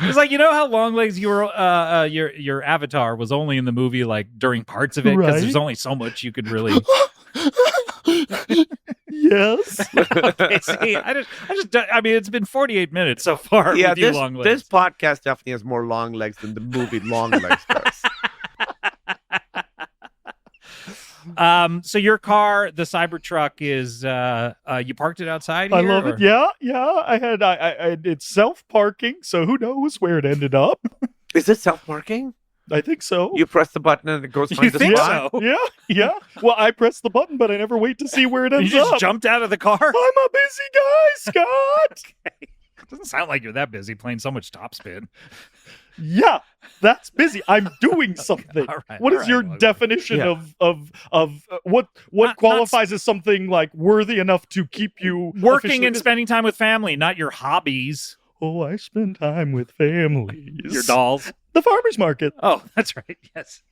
A: It's like, you know how Longlegs, your avatar was only in the movie like during parts of it because
C: Right.
A: there's only so much you could really.
C: Yes.
A: Okay, see, I mean, it's been 48 minutes so far.
B: Yeah,
A: with you,
B: this
A: Longlegs.
B: podcast definitely has more long legs than the movie Longlegs does.
A: So your car, the Cybertruck, is you parked it outside here?
C: I love
A: or-
C: it. Yeah. I it's self-parking, so who knows where it ended up.
B: Is it self-parking?
C: I think so.
B: You press the button and it goes
A: You
B: find the
A: think
B: spot?
A: so?
C: Yeah. Well, I press the button, but I never wait to see where it
A: You
C: ends
A: just
C: up.
A: jumped out of the car?
C: I'm a busy guy, Scott.
A: Doesn't sound like you're that busy playing so much topspin.
C: Yeah, that's busy. I'm doing something.
A: All right,
C: What
A: all
C: is
A: right,
C: your
A: Longlegs.
C: definition
B: Yeah.
C: of what
A: Not-
C: qualifies as something like worthy enough to keep you
A: Working
C: officially
A: and
C: busy?
A: spending time with family, not your hobbies,
C: Oh, I spend time with families.
A: your dolls.
C: The farmers market.
A: Oh, that's right. Yes.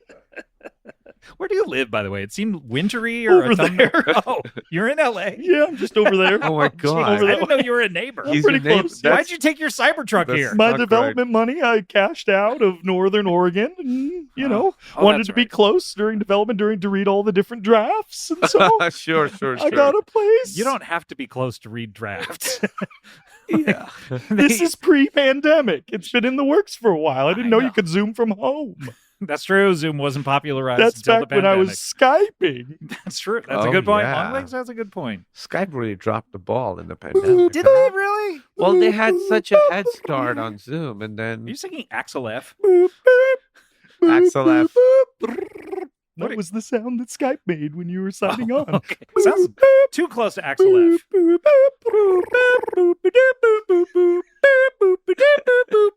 A: Where do you live, by the way? It seemed wintry or
C: Over
A: autumnal.
C: there.
A: Oh, you're in LA.
C: Yeah, I'm just over there.
B: Oh my
A: Jeez,
B: God.
A: I
C: Over that
A: didn't know you were a neighbor.
C: I'm
B: He's
C: pretty
B: your neighbor.
C: close.
B: That's-
A: Why'd you take your Cybertruck
B: that's-
A: here?
C: My
B: Not
C: development money I cashed out of Northern Oregon, and
A: Oh,
C: wanted
A: that's
C: to be
A: right.
C: close during development, to read all the different drafts, and so
B: sure.
C: I got a place.
A: You don't have to be close to read drafts.
C: Yeah. This is pre-pandemic. It's been in the works for a while. I didn't
A: I
C: know
A: know.
C: you could Zoom from home.
A: That's true. Zoom wasn't popularized
C: That's
A: until
C: back
A: the
C: when I
A: pandemic.
C: was Skyping.
A: That's true. That's a
B: Oh,
A: good point.
B: yeah.
A: Longlegs, that's a good point.
B: Skype really dropped the ball in the pandemic.
A: Did they really?
B: Well, they had such a head start on Zoom, and
A: Are
B: then
A: you singing Axel F?
B: Axel F.
C: That was the sound that Skype made when you were signing on.
A: Okay. Sounds too close to Axel F.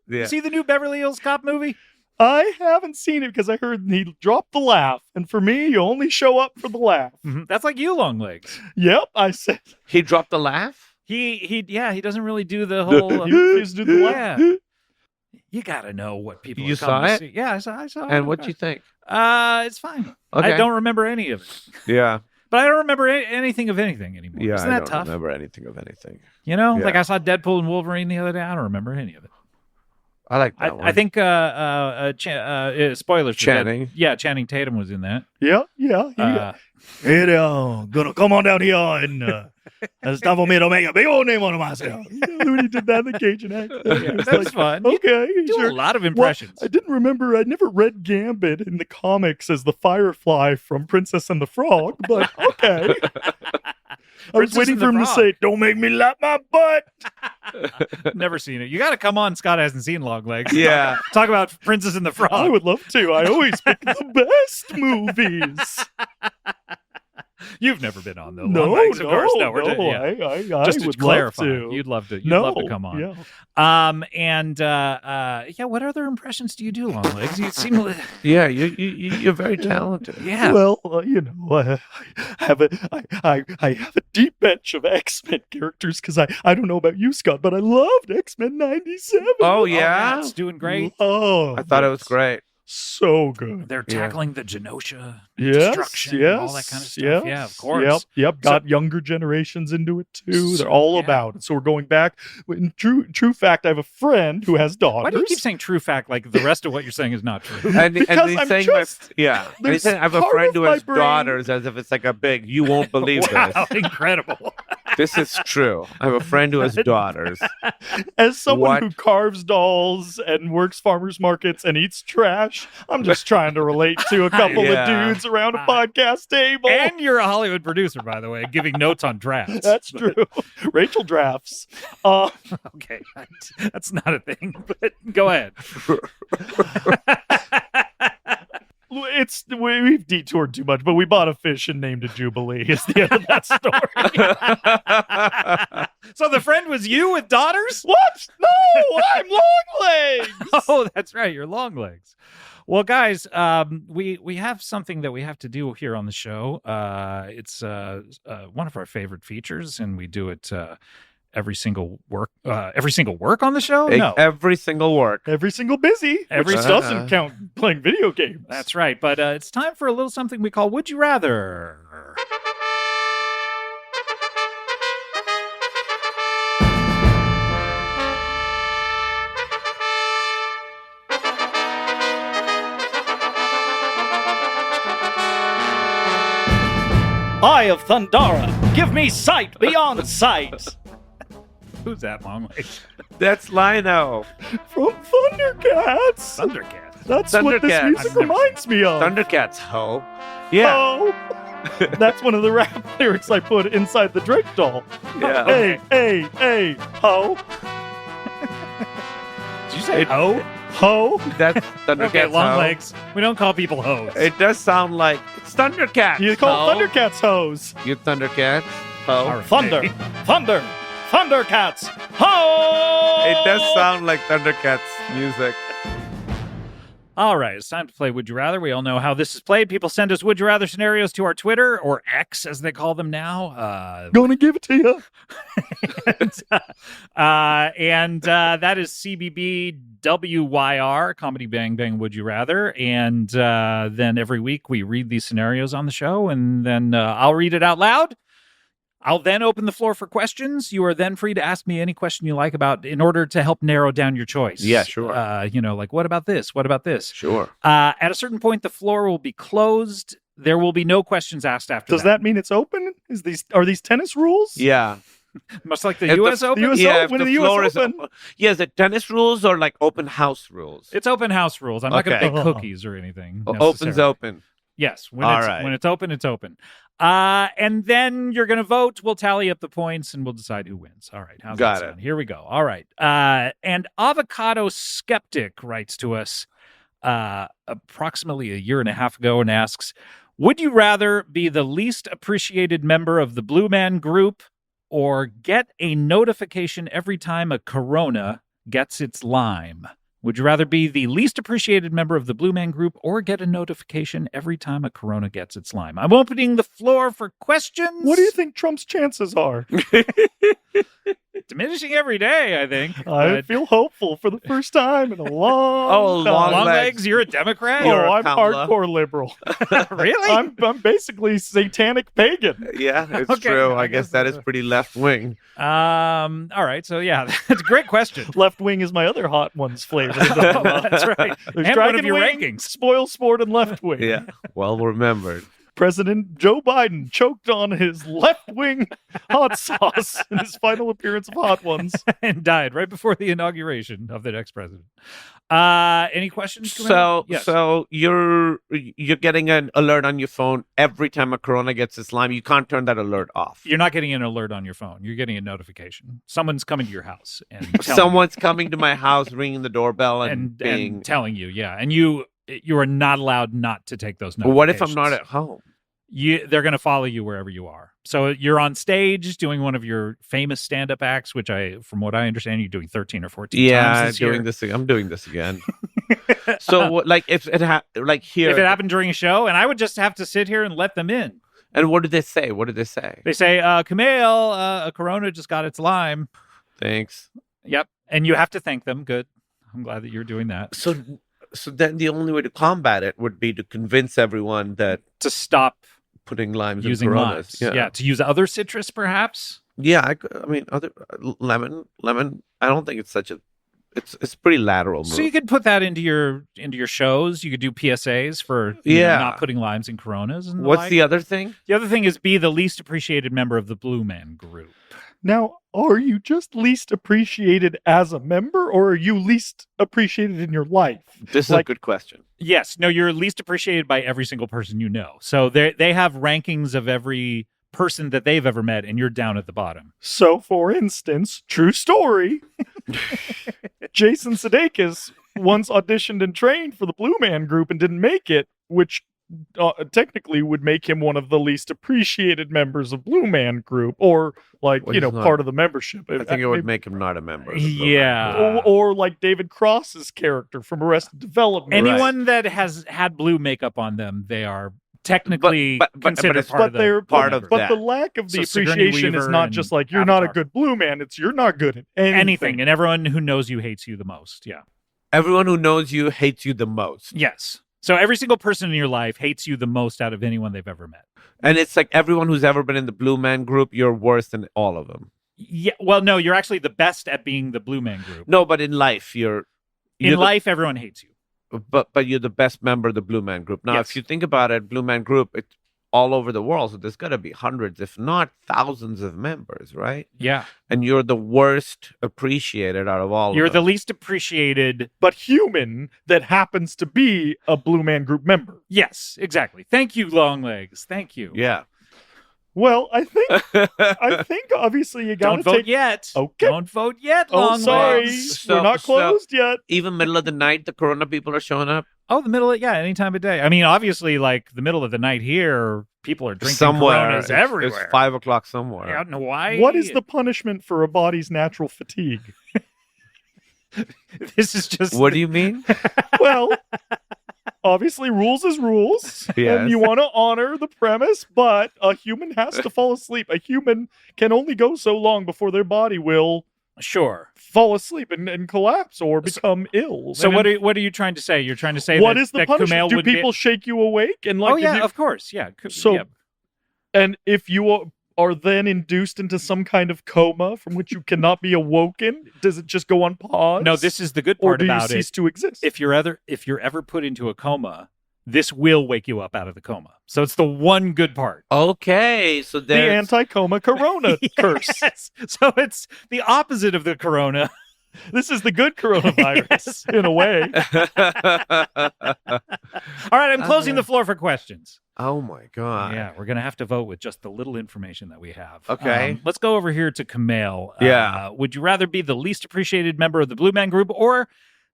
B: Yeah.
A: See the new Beverly Hills Cop movie?
C: I haven't seen it because I heard he dropped the laugh. And for me, you only show up for the laugh.
A: That's like you, Longlegs.
C: Yep, I said.
B: He dropped the laugh?
A: He doesn't really do the whole.
C: You refused to do the laugh.
A: Yeah. You gotta know what people.
B: You
A: are coming
B: saw
A: to
B: it?
A: see. Yeah, I saw it.
B: And what'd you think?
A: It's fine.
B: Okay.
A: I don't remember any of it,
B: Yeah.
A: but I don't remember anything of anything anymore.
B: Yeah,
A: Isn't
B: I
A: that
B: don't
A: tough?
B: remember anything of anything.
A: You know,
B: Yeah.
A: like I saw Deadpool and Wolverine the other day. I don't remember any of it.
B: I like that one.
A: I think spoilers. for
B: Channing.
A: Channing Tatum was in that.
C: Yeah.
A: Uh,
C: Gonna come on down here and it's time for me to make a big old name out of myself. When he did that in the Cajun accent.
A: yeah,
C: It was
A: that was
C: like,
A: fun. You
C: okay,
A: do
C: sure.
A: a lot of
C: Well,
A: impressions.
C: I didn't remember. I never read Gambit in the comics as the Firefly from Princess and the Frog, but okay. I was
A: Princess
C: waiting
A: and
C: for
A: the
C: him to
A: Frog.
C: say, "Don't make me lap my butt."
A: Never seen it. You got to come on. Scott hasn't seen Longlegs.
B: Yeah.
A: Talk about Princess and the Frog.
C: I would love to. I always pick the best movies.
A: You've never been on though.
C: No,
A: Longlegs, of course. No, we're
C: no.
A: yeah.
C: I
A: Just to
C: would
A: clarify,
C: love to.
A: you'd love to come on.
C: Yeah.
A: What other impressions do you do, Longlegs? You seem
B: Yeah, you're very talented.
A: yeah.
C: Well, I have a deep bench of X-Men characters because I don't know about you, Scott, but I loved X-Men '97.
B: Oh,
A: yeah,
B: yeah?
A: it's doing great.
C: Oh,
B: I thought it was great.
C: so good.
A: They're
B: Yeah.
A: tackling the Genosha
C: Yes,
A: destruction,
C: yes,
A: all that kind of stuff.
C: yes,
A: Yeah, of course.
C: Yep. Got younger generations into it too. They're all
A: Yeah.
C: about it. So we're going back. In true fact, I have a friend who has daughters.
A: Why do you keep saying true fact like the rest of what you're saying is not true?
B: And
C: Because
B: he's
C: I'm
B: saying
C: just-
B: yeah. And he's
C: there's
B: saying, I have a
C: part
B: friend
C: of
B: who
C: my
B: has
C: brain-
B: daughters as if it's like a big, you won't believe
A: Wow, incredible.
B: this. This is true. I have a friend who has daughters.
C: As someone
B: What?
C: who carves dolls and works farmers markets and eats trash, I'm just trying to relate to a couple
B: Yeah.
C: of dudes around a podcast table.
A: And you're a Hollywood producer, by the way, giving notes on drafts.
C: That's true. Rachel drafts.
A: Okay, that's not a thing, but go ahead.
C: We've detoured too much, but we bought a fish and named it Jubilee. Is the end of that story.
A: So the friend was you with daughters?
C: What? No, I'm Longlegs.
A: Oh, that's right. You're Longlegs. Well, guys, we have something that we have to do here on the show. It's one of our favorite features, and we do it every single work on the show? No.
B: Every single work.
C: Every single busy, which doesn't count playing video games.
A: That's right. But it's time for a little something we call Would You Rather.
C: Eye of Thundara, give me sight beyond sight.
A: Who's that, Longlegs?
B: That's Lino.
C: From Thundercats.
A: Thundercats.
C: That's what this
B: Thundercats.
C: music reminds me of.
B: Thundercats, ho. Yeah.
C: Oh. That's one of the rap lyrics I put inside the Drake doll.
B: Yeah.
C: Hey, ho.
A: Did you say ho?
C: Ho.
B: That's Thundercats.
A: Okay,
B: ho.
A: Longlegs. We don't call people hoes.
B: It does sound like it's Thundercats.
C: You call
B: ho.
C: Thundercats hoes.
B: You Thundercats. Ho.
A: All right,
C: Thunder.
A: maybe.
C: Thunder. Thundercats. Ho.
B: It does sound like Thundercats music.
A: All right, it's time to play Would You Rather. We all know how this is played. People send us Would You Rather scenarios to our Twitter, or X, as they call them now.
C: Gonna give it to you.
A: and that is CBB Comedy Bang Bang Would You Rather. And then every week we read these scenarios on the show, and then I'll read it out loud. I'll then open the floor for questions. You are then free to ask me any question you like in order to help narrow down your choice.
B: Yeah, sure.
A: Like, what about this? What about this?
B: Sure.
A: At a certain point, the floor will be closed. There will be no questions asked after
C: Does that mean it's open? Are these tennis rules?
B: Yeah.
A: Much like the
B: If
A: U.S. Open?
C: The US
B: Yeah,
C: Open,
B: if
C: the
B: the
C: US
B: floor is
C: Open.
B: open. Yeah, is it tennis rules or like open house rules?
A: It's open house rules. I'm not going to
B: Okay.
A: bake cookies or anything.
B: Open's
A: necessarily.
B: open.
A: Yes. When
B: All
A: it's,
B: right.
A: when it's open, it's open. And then you're going to vote. We'll tally up the points and we'll decide who wins. All right. How's
B: Got
A: that
B: it.
A: sound? Here we go. All right. And Avocado Skeptic writes to us approximately a year and a half ago and asks, would you rather be the least appreciated member of the Blue Man Group or get a notification every time a Corona gets its lime? Would you rather be the least appreciated member of the Blue Man Group or get a notification every time a Corona gets its lime? I'm opening the floor for questions.
C: What do you think Trump's chances are?
A: Diminishing every day, I think.
C: I
A: But
C: feel hopeful for the first time in a long time.
B: long
A: Longlegs, you're a Democrat?
B: You're
C: Oh,
B: a
C: I'm
B: Kamala.
C: hardcore liberal.
A: Really?
C: I'm basically satanic pagan.
B: Yeah, it's
A: Okay,
B: true.
A: I
B: I guess
A: guess
B: that
A: that's
B: is pretty left wing.
A: All right. So, yeah, that's a great question.
C: Left wing is my other hot ones flavor.
A: That's right.
C: There's
A: And one
C: Dragon
A: of your
C: Wing,
A: rankings.
C: Spoil Sport, and Left Wing.
B: Yeah, well remembered.
C: President Joe Biden choked on his left wing hot sauce in his final appearance of Hot Ones.
A: And died right before the inauguration of the next president. Any questions?
B: So,
A: Yes.
B: so you're getting an alert on your phone every time a Corona gets its lime. You can't turn that alert off.
A: You're not getting an alert on your phone. You're getting a notification. Someone's coming to your house and telling
B: Someone's coming to my house, ringing the doorbell,
A: you,
B: and being.
A: and telling you, yeah. And you are not allowed not to take those
B: But
A: notifications.
B: what if I'm not at home?
A: They're going to follow you wherever you are. So you're on stage doing one of your famous stand-up acts, which from what I understand, you're doing 13 or 14
B: Yeah,
A: times this year.
B: I'm doing this again. So, like, if it like here,
A: If it happened during a show, and I would just have to sit here and let them in.
B: and what did they say? What did they say?
A: They say, Kumail, a Corona just got its lime.
B: Thanks.
A: Yep. And you have to thank them. Good. I'm glad that you're doing that.
B: So then the only way to combat it would be to convince everyone that
A: To stop
B: putting limes
A: using
B: in Coronas.
A: limes. Yeah. To use other citrus, perhaps.
B: Yeah, I mean, other lemon. I don't think it's such a. It's pretty lateral move.
A: So you could put that into your shows. You could do PSAs for not putting limes in Coronas. And
B: What's the other thing?
A: The other thing is be the least appreciated member of the Blue Man Group.
C: Now, are you just least appreciated as a member, or are you least appreciated in your life?
B: This is a good question.
A: Yes. No, you're least appreciated by every single person you know. So they have rankings of every person that they've ever met, and you're down at the bottom.
C: So, for instance, true story, Jason Sudeikis once auditioned and trained for the Blue Man Group and didn't make it, which technically would make him one of the least appreciated members of Blue Man Group, or like,
B: Well, he's not.
C: part of the membership.
B: I think it would make him not a member. Of the
A: Yeah.
B: program.
C: Or like David Cross's character from Arrested Development.
A: Anyone that has had blue makeup on them, they are technically considered
B: it's-
A: part
C: but
A: of the
C: they're
B: part of
C: but
B: that.
C: the lack of the
A: So Sigourney
C: appreciation is
A: Weaver
C: not
A: and
C: just like you're not a
A: Avatar.
C: good blue man. It's you're not good at
A: anything, and everyone who knows you hates you the most. Yeah.
B: Everyone who knows you hates you the most.
A: Yes. So every single person in your life hates you the most out of anyone they've ever met.
B: And it's like everyone who's ever been in the Blue Man Group, you're worse than all of them.
A: Yeah. Well, no, you're actually the best at being the Blue Man Group.
B: No, but in life,
A: In life, everyone hates you.
B: but you're the best member of the Blue Man Group. Now,
A: Yes.
B: if you think about it, Blue Man Group, it's all over the world. So there's got to be hundreds, if not thousands of members, right?
A: Yeah.
B: And you're the worst appreciated out of all
A: You're
B: of
A: the
B: them.
A: least appreciated.
C: but human that happens to be a blue man group member.
A: Yes, exactly. Thank you, Longlegs. Thank you.
B: Yeah.
C: Well, I think obviously you gotta
A: Don't vote
C: take.
A: yet.
C: Okay.
A: Don't vote yet,
C: Oh,
A: Longlegs.
C: sorry,
B: So-
C: we're not
B: so-
C: closed yet.
B: Even middle of the night, the Corona people are showing up.
A: Oh, the middle of, any time of day. I mean, obviously, like the middle of the night here, people are drinking
B: Somewhere.
A: Coronas everywhere.
B: It's 5 o'clock somewhere.
A: Out in Hawaii.
C: What is the punishment for a body's natural fatigue?
A: This is just.
B: What do you mean?
C: Well, obviously, rules is rules,
B: Yes.
C: and you want to honor the premise. But a human has to fall asleep. A human can only go so long before their body will
A: Sure.
C: fall asleep and collapse or become ill.
A: So
C: And
A: what are you trying to say? You're trying to say
C: what
A: that,
C: is the
A: that
C: punishment?
A: Kumail
C: Do
A: would be-
C: people shake you awake and like?
A: Oh
C: if
A: yeah,
C: you-
A: of course. Yeah.
C: So-
A: yeah.
C: and if you are then induced into some kind of coma from which you cannot be awoken, does it just go on pause?
A: No, this is the good
C: or
A: part
C: do you
A: about
C: cease
A: it.
C: to exist?
A: If you're ever put into a coma, this will wake you up out of the coma. So it's the one good part.
B: Okay, so
C: the
B: there's
C: anti-coma corona curse.
A: Yes. So it's the opposite of the corona.
C: This is the good coronavirus in a way.
A: All right, I'm closing the floor for questions.
B: Oh my god.
A: Yeah, we're going to have to vote with just the little information that we have.
B: Okay.
A: Let's go over here to Kumail.
B: Yeah.
A: Would you rather be the least appreciated member of the Blue Man Group or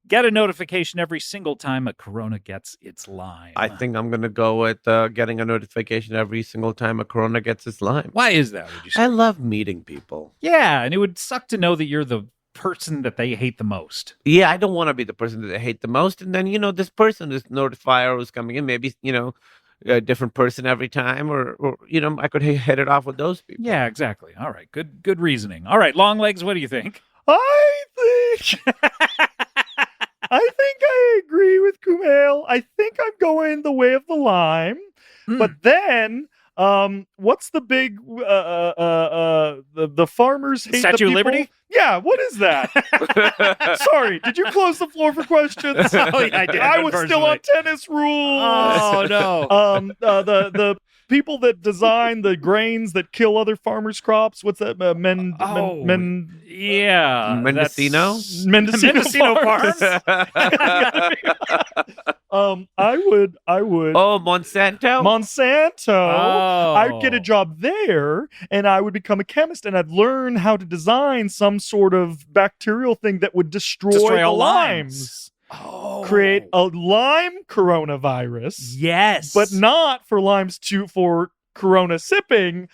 A: get a notification every single time a Corona gets its lime?
B: I think I'm gonna go with getting a notification every single time a Corona gets its lime.
A: Why is that, would you say?
B: I love meeting people.
A: Yeah, and it would suck to know that you're the person that they hate the most.
B: Yeah, I don't want to be the person that I hate the most. And then, this person, this notifier who's coming in, maybe, a different person every time, or I could hit it off with those people.
A: Yeah, exactly. All right, good reasoning. All right, Longlegs, what do you think?
C: I think I agree with Kumail. I think I'm going the way of the lime. But then what's the big the farmers hate
A: Statue
C: the
A: of
C: people?
A: Liberty?
C: Yeah, what is that? Sorry, did you close the floor for questions?
A: Oh, yeah, I did,
C: I was still on
A: unfortunately.
C: tennis rules.
A: Oh, no.
C: The people that design the grains that kill other farmers' crops. What's that?
A: Yeah.
B: Mendocino?
A: that's-
C: Mendocino
A: Mendocino
C: Farms. I would.
B: Oh, Monsanto?
C: Monsanto.
A: Oh.
C: I'd get a job there, and I would become a chemist, and I'd learn how to design some sort of bacterial thing that would destroy the
A: all
C: limes.
A: Oh.
C: Create a lime coronavirus,
A: Yes.
C: but not for limes for corona sipping.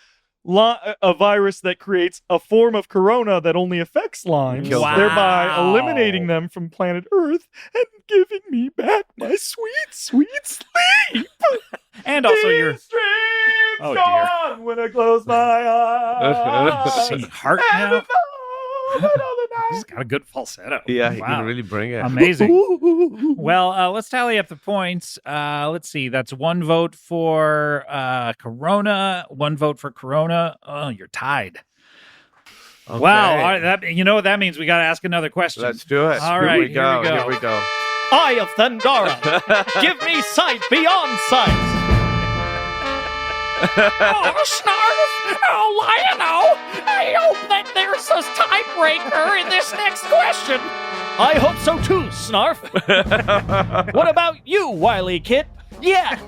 C: A virus that creates a form of corona that only affects limes,
B: Kills them.
C: thereby
A: Wow.
C: eliminating them from planet Earth and giving me back my sweet, sweet sleep.
A: And also your
C: These dreams
A: Oh, dear.
C: gone when I close my eyes.
A: singing heart
C: And
A: now.
C: the moment of the
A: He's got a good falsetto.
B: Yeah, he
A: Wow.
B: can really bring it.
A: Amazing.
C: Ooh.
A: Well, let's tally up the points. Let's see. That's one vote for Corona, one vote for Corona. Oh, you're tied.
B: Okay.
A: Wow. All right, you know what that means? We got to ask another question.
B: Let's do it.
A: All
B: Here
A: right,
B: we go.
A: here we go.
B: Here we go.
C: Eye of Thundara, give me sight beyond sight.
D: Oh, Snarf! Oh, Lion-O! I hope that there's a tiebreaker in this next question.
C: I hope so too, Snarf. What about you, Wily Kit?
D: Yeah.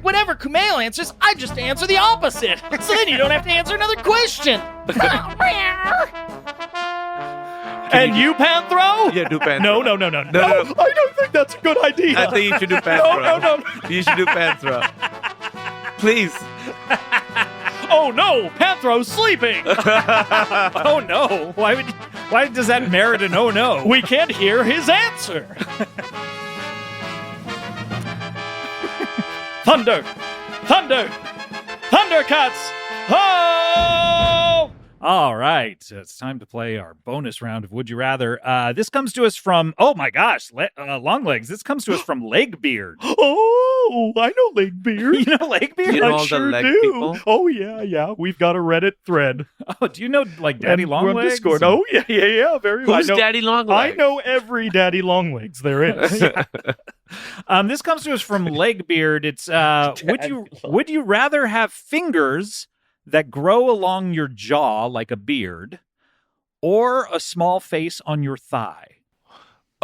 D: Whenever Kumail answers, I just answer the opposite. So then you don't have to answer another question.
C: And you, Panthro?
B: Yeah, do Panthro.
C: No.
B: No.
C: I don't think that's a good idea.
B: I think you should do Panthro.
C: No.
B: You should do Panthro. Please.
C: Oh no, Panthro's sleeping.
A: Oh no! Why does that merit an oh no?
C: We can't hear his answer. Thunder, Thunder! Thundercats! Ho!
A: All right, it's time to play our bonus round of Would You Rather. This comes to us from, oh my gosh, Longlegs. This comes to us from Legbeard.
C: Oh, I know Legbeard.
A: You know Legbeard?
B: You know
C: I
B: all the
C: sure
B: leg
C: do.
B: people?
C: Oh, yeah. We've got a Reddit thread.
A: Oh, do you know like Daddy
C: And we're on
A: Longlegs?
C: Discord. Oh, yeah. Very well.
B: Who's Daddy Longlegs?
C: I know every Daddy Longlegs there is.
A: This comes to us from Legbeard. It's would you rather have fingers that grow along your jaw like a beard, or a small face on your thigh?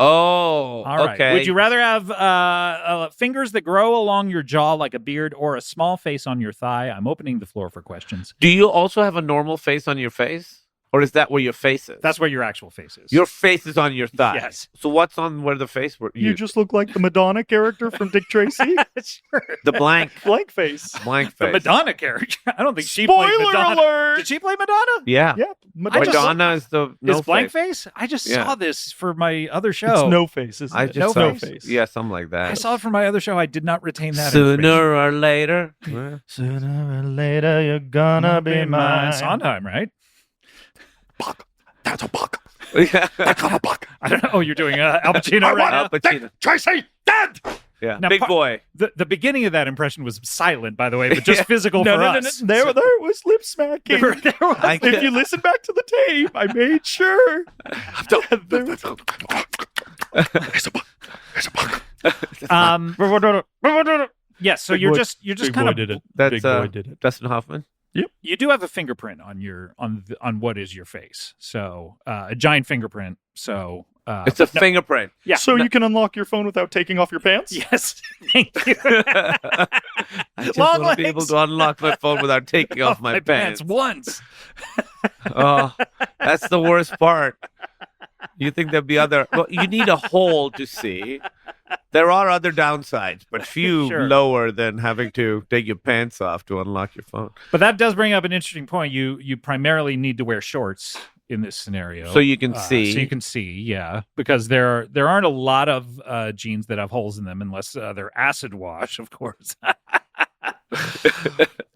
B: Oh,
A: All right.
B: okay.
A: Would you rather have fingers that grow along your jaw like a beard, or a small face on your thigh? I'm opening the floor for questions.
B: Do you also have a normal face on your face? Or is that where your face is?
A: That's where your actual face is.
B: Your face is on your thigh.
A: Yes.
B: So what's on where the face were?
C: You just look like the Madonna character from Dick Tracy.
A: Sure.
B: the blank
C: Blank face.
B: blank
A: The
B: face.
A: Madonna character. I don't think she played
C: Spoiler
A: Madonna.
C: alert!
A: Did she play Madonna?
B: Yeah.
C: Yeah,
A: I just-
B: Madonna is the no
A: Is blank
B: face.
A: face? I just
B: Yeah.
A: saw this for my other show.
C: It's no face, isn't
B: I
C: it?
B: just
A: No
B: saw
A: face.
B: Yeah, something like that.
A: I saw it for my other show. I did not retain that. information.
B: Sooner or later.
C: Sooner or later, you're gonna be mine.
A: Sondheim, right?
C: Buck. That's a buck.
B: Yeah.
C: That's a buck.
A: I don't know. Oh, you're doing Al Pacino
C: I
A: right
C: want
A: now.
B: Al Pacino.
C: Tracy dead.
B: Yeah.
A: Now,
B: Big boy.
A: The beginning of that impression was silent, by the way, but just
B: Yeah.
A: physical
C: No,
A: for
C: no,
A: us.
C: There was lip smacking.
A: There was-
B: I
C: If you listen back to the tape, I made sure. There was- There's a buck. There's a buck.
A: Yes. So
C: Big
A: you're
C: boy-
A: just
C: Big
A: kind
C: boy
A: of
C: did it.
B: That's
C: Big boy did it.
B: Dustin Hoffman.
A: you do have a fingerprint on your on what is your face. So a giant fingerprint. So
B: It's a fingerprint.
A: Yeah.
C: So you can unlock your phone without taking off your pants?
A: yes. Thank you.
B: I just
A: Long
B: want to be able
A: legs.
B: to unlock my phone without taking off my pants.
A: once.
B: Oh, that's the worst part. You think there'd be other? Well, you need a hole to see. There are other downsides, but few
A: Sure.
B: lower than having to take your pants off to unlock your phone.
A: But that does bring up an interesting point. You primarily need to wear shorts in this scenario,
B: So you can see.
A: So you can see, yeah, because there aren't a lot of jeans that have holes in them unless they're acid wash, of course.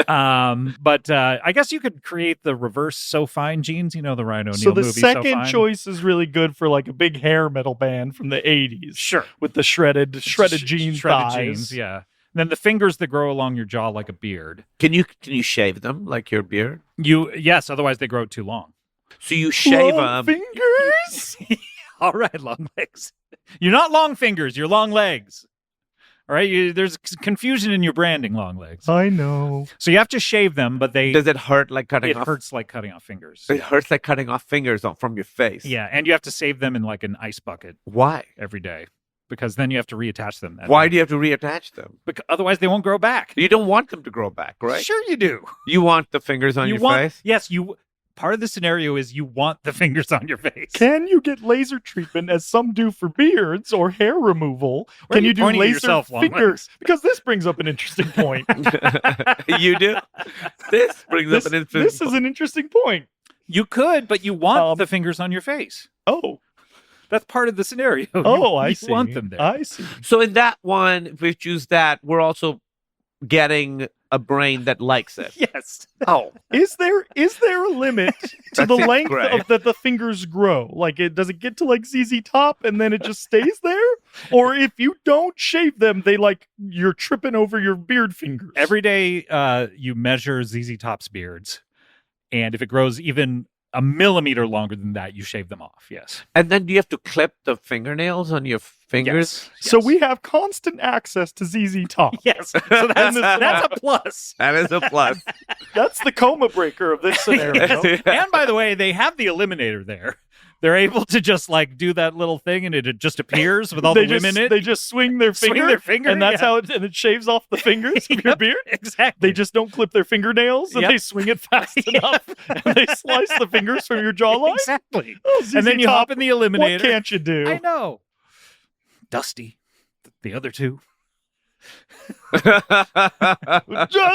A: But I guess you could create the reverse So Fine jeans. You know the Ryan O'Neal
C: So the
A: movie.
C: second
A: So Fine?
C: choice is really good for like a big hair metal band from the 80s.
A: Sure,
C: With the shredded
A: Sh-
C: jean
A: shredded
C: thighs.
A: jeans, yeah. And then the fingers that grow along your jaw like a beard.
B: Can you shave them like your beard?
A: Yes, otherwise they grow too long.
B: So you shave
C: Long
B: them.
C: fingers.
A: All right, long legs. You're not long fingers. You're long legs. All right, there's confusion in your branding, long legs.
C: I know.
A: So you have to shave them, but
B: Does it hurt like cutting
A: it
B: off?
A: hurts like cutting off fingers.
B: It hurts like cutting off fingers from your face.
A: Yeah, and you have to save them in like an ice bucket
B: Why?
A: every day because then you have to reattach them.
B: Why do you have to reattach them?
A: Because otherwise they won't grow back.
B: You don't want them to grow back, right?
A: Sure, you do.
B: You want the fingers on
A: you
B: your
A: want,
B: face?
A: Yes, you. Part of the scenario is you want the fingers on your face.
C: Can you get laser treatment as some do for beards or hair removal?
A: Where are
C: Can
A: you
C: you do
A: pointing at
C: laser
A: yourself, Long
C: fingers?
A: Legs?
C: Because this brings up an interesting point.
B: You do? This brings up an interesting
C: This is an interesting point.
A: You could, but you want
C: Um,
A: the fingers on your face.
C: Oh,
A: That's part of the scenario.
C: oh, I
A: you
C: see.
A: want them there.
C: I see.
B: So in that one, if we choose that, we're also getting a brain that likes it.
A: Yes.
B: Oh,
C: Is there a limit to the
B: That seems
C: length
B: great.
C: of that the fingers grow? Like, does it get to like ZZ Top and then it just stays there? Or if you don't shave them, they like you're tripping over your beard fingers.
A: Every day you measure ZZ Top's beards, and if it grows even a millimeter longer than that, you shave them off. Yes.
B: and then do you have to clip the fingernails on your fingers?
A: Yes.
C: So we have constant access to ZZ Top.
A: Yes. So that's a plus.
B: That is a plus.
C: That's the coma breaker of this scenario.
A: And by the way, they have the eliminator there. They're able to just like do that little thing, and it just appears with all the women in it.
C: They just swing their
A: Swing
C: finger,
A: their finger,
C: and that's
A: yeah.
C: how it shaves off the fingers of your
A: Yep,
C: beard.
A: Exactly.
C: They just don't clip their fingernails, and
A: Yep.
C: they swing it fast enough, and they slice the fingers from your jawline.
A: Exactly.
C: Oh, ZZ
A: And then you
C: Top,
A: hop in the eliminator.
C: What can't you do?
A: I know. Dusty. The other two.
C: Drives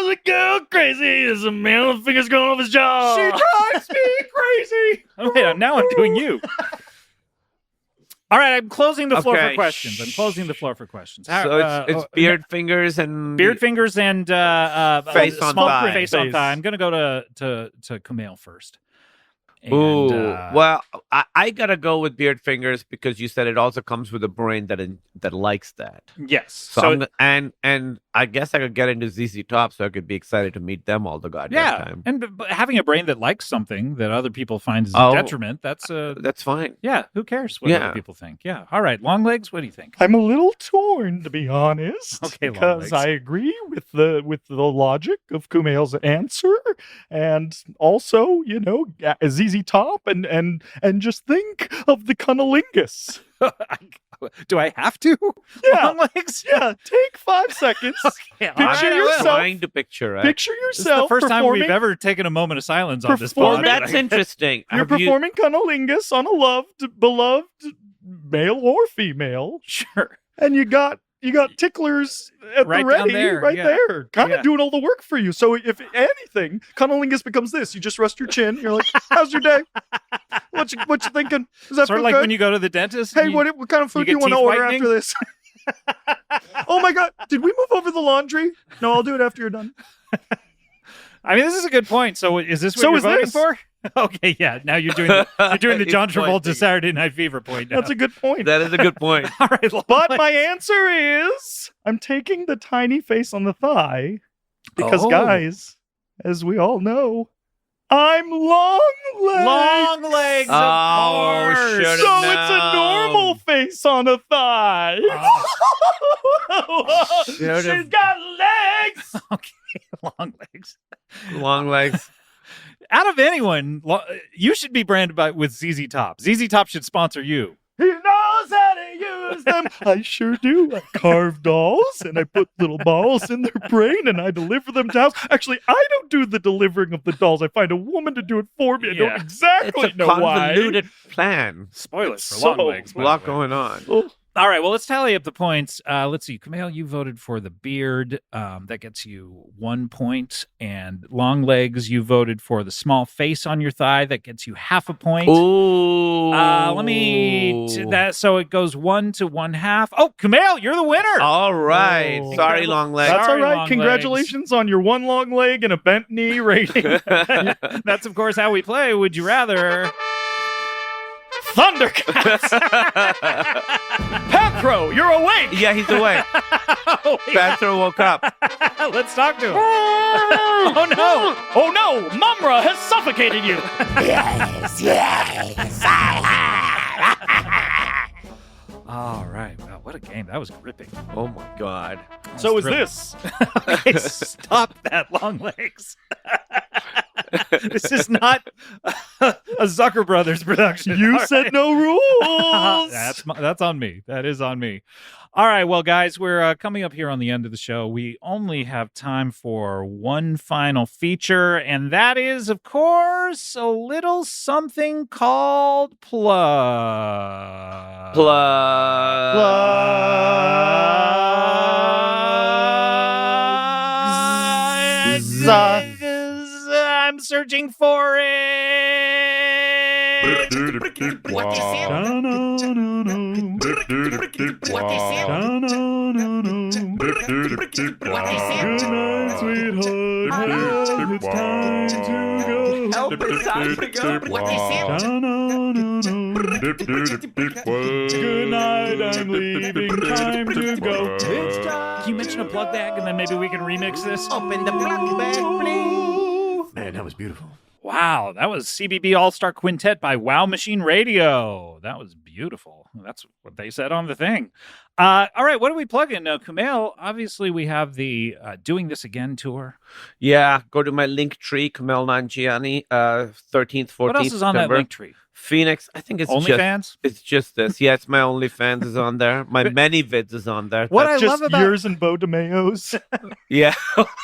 C: a girl crazy as a man with fingers going off his jaw.
A: drives me crazy. Oh, yeah, now I'm doing you. All right, I'm closing the floor
B: Okay,
A: for questions. I'm closing the floor for questions.
B: So it's beard fingers and
A: beard fingers and
B: Face on
A: small
B: thigh.
A: face on thigh. I'm going to go to Kumail first. And,
B: Ooh, well, I gotta go with beard fingers because you said it also comes with a brain that likes that.
A: yes.
B: So and I guess I could get into ZZ Top, so I could be excited to meet them all the goddamn time.
A: and but having a brain that likes something that other people find is a detriment,
B: That's fine.
A: yeah. Who cares what other people think? Yeah. All right, Longlegs. What do you think?
C: I'm a little torn, to be honest.
A: Okay,
C: because
A: Longlegs.
C: I agree with the logic of Kumail's answer, and also, ZZ Top, and just think of the cunnilingus.
A: Do I have to?
C: Yeah.
A: Longlegs.
C: Yeah, take 5 seconds.
A: Yeah,
C: Picture
B: I'm
C: yourself.
B: trying to picture it.
C: Picture
A: This is
C: yourself
A: the first time we've
C: performing.
A: ever taken a moment of silence on this
B: Well,
A: pod.
B: that's interesting.
C: You're
B: Have you-
C: performing cunnilingus on a beloved male or female,
A: Sure.
C: and you got ticklers at
A: Right
C: the
A: down
C: ready,
A: there,
C: right
A: yeah.
C: there, kind of
A: Yeah.
C: doing all the work for you. So if anything, cunnilingus becomes this: you just rest your chin. You're like, "How's your day? What you thinking? Does that
A: Sort
C: feel
A: of like
C: good?
A: when you go to the dentist.
C: Hey,
A: and you-
C: what kind of food do
A: get
C: you want to
A: teeth
C: order
A: whitening?
C: after this? Oh my God! Did we move over the laundry? No, I'll do it after you're done.
A: I mean, this is a good point. So is this what
C: So
A: you're
C: is
A: voting
C: this.
A: for? Okay, yeah. Now you're doing the
B: He's
A: John Travolta
B: pointing.
A: Saturday Night Fever point. Now.
C: That's a good point.
B: That is a good point.
A: All right,
C: But my answer is I'm taking the tiny face on the thigh because,
A: Oh.
C: guys, as we all know, I'm long legs.
A: Longlegs, of
B: Oh,
A: course.
B: should've
C: So it's a
B: known.
C: normal face on a thigh.
B: Should've-
C: She's got legs.
A: Okay, Longlegs.
B: Long legs.
A: Out of anyone, you should be branded with ZZ Top. ZZ Top should sponsor you.
C: He knows how to use them. I sure do. I carve dolls and I put little balls in their brain and I deliver them to house. Actually, I don't do the delivering of the dolls. I find a woman to do it for me. I
A: Yeah.
C: don't exactly
B: It's a
C: know why.
B: convoluted plan.
A: Spoilers for
C: So-
A: Longlegs.
B: A
A: by
B: lot
A: the way.
B: going on.
C: Oh,
A: All right, well, let's tally up the points. Let's see. Kumail, you voted for the beard. That gets you 1 point. And Longlegs, you voted for the small face on your thigh. That gets you half a point.
B: Ooh.
A: Let me so it goes 1 to 1/2. Oh, Kumail, you're the winner.
B: All right.
C: Oh.
B: Sorry, long legs.
C: that's all
A: Sorry,
C: right.
A: long
C: Congratulations on your one long leg and a bent knee rating.
A: That's of course how we play. Would you rather?
C: Thundercats. Pathro, you're awake.
B: Yeah, he's awake. Panther woke up.
A: Let's talk to him. Oh no!
C: Oh no, Mumra has suffocated you.
A: All right. Wow, what a game. That was gripping.
B: Oh my God.
C: So is
A: thrilling.
C: this.
A: Okay, stop that, Longlegs. This is not a Zucker Brothers production.
C: You
A: All
C: said
A: right.
C: no rules.
A: That's on me. That is on me. All right, well, guys, we're coming up here on the end of the show. We only have time for one final feature, and that is, of course, a little something called Plug. I'm searching for it.
D: What they said? What they said?
C: Good night, sweetheart. It's time to go.
D: Help, it's time to go. What they said?
C: Good night, I'm leaving. Time to go.
D: It's time.
A: Can you mention a plug bag, and then maybe we can remix this?
D: Open the plug bag, please.
C: Man, that was beautiful.
A: Wow, that was CBB All-Star Quintet by Wow Machine Radio. That was beautiful. That's what they said on the thing. All right, what do we plug in? Kumail, obviously we have the Doing This Again tour.
B: Yeah, go to my link tree, Kumail Nanjiani, 13th, 14th
A: What else is on
B: September.
A: that link tree?
B: Phoenix, I think it's
A: OnlyFans?
B: It's just this. Yeah, it's my OnlyFans is on there. My many vids is on there.
A: What
B: That's-
A: I
C: Just
A: love about
C: yours and Bo DeMayo's.
B: yeah.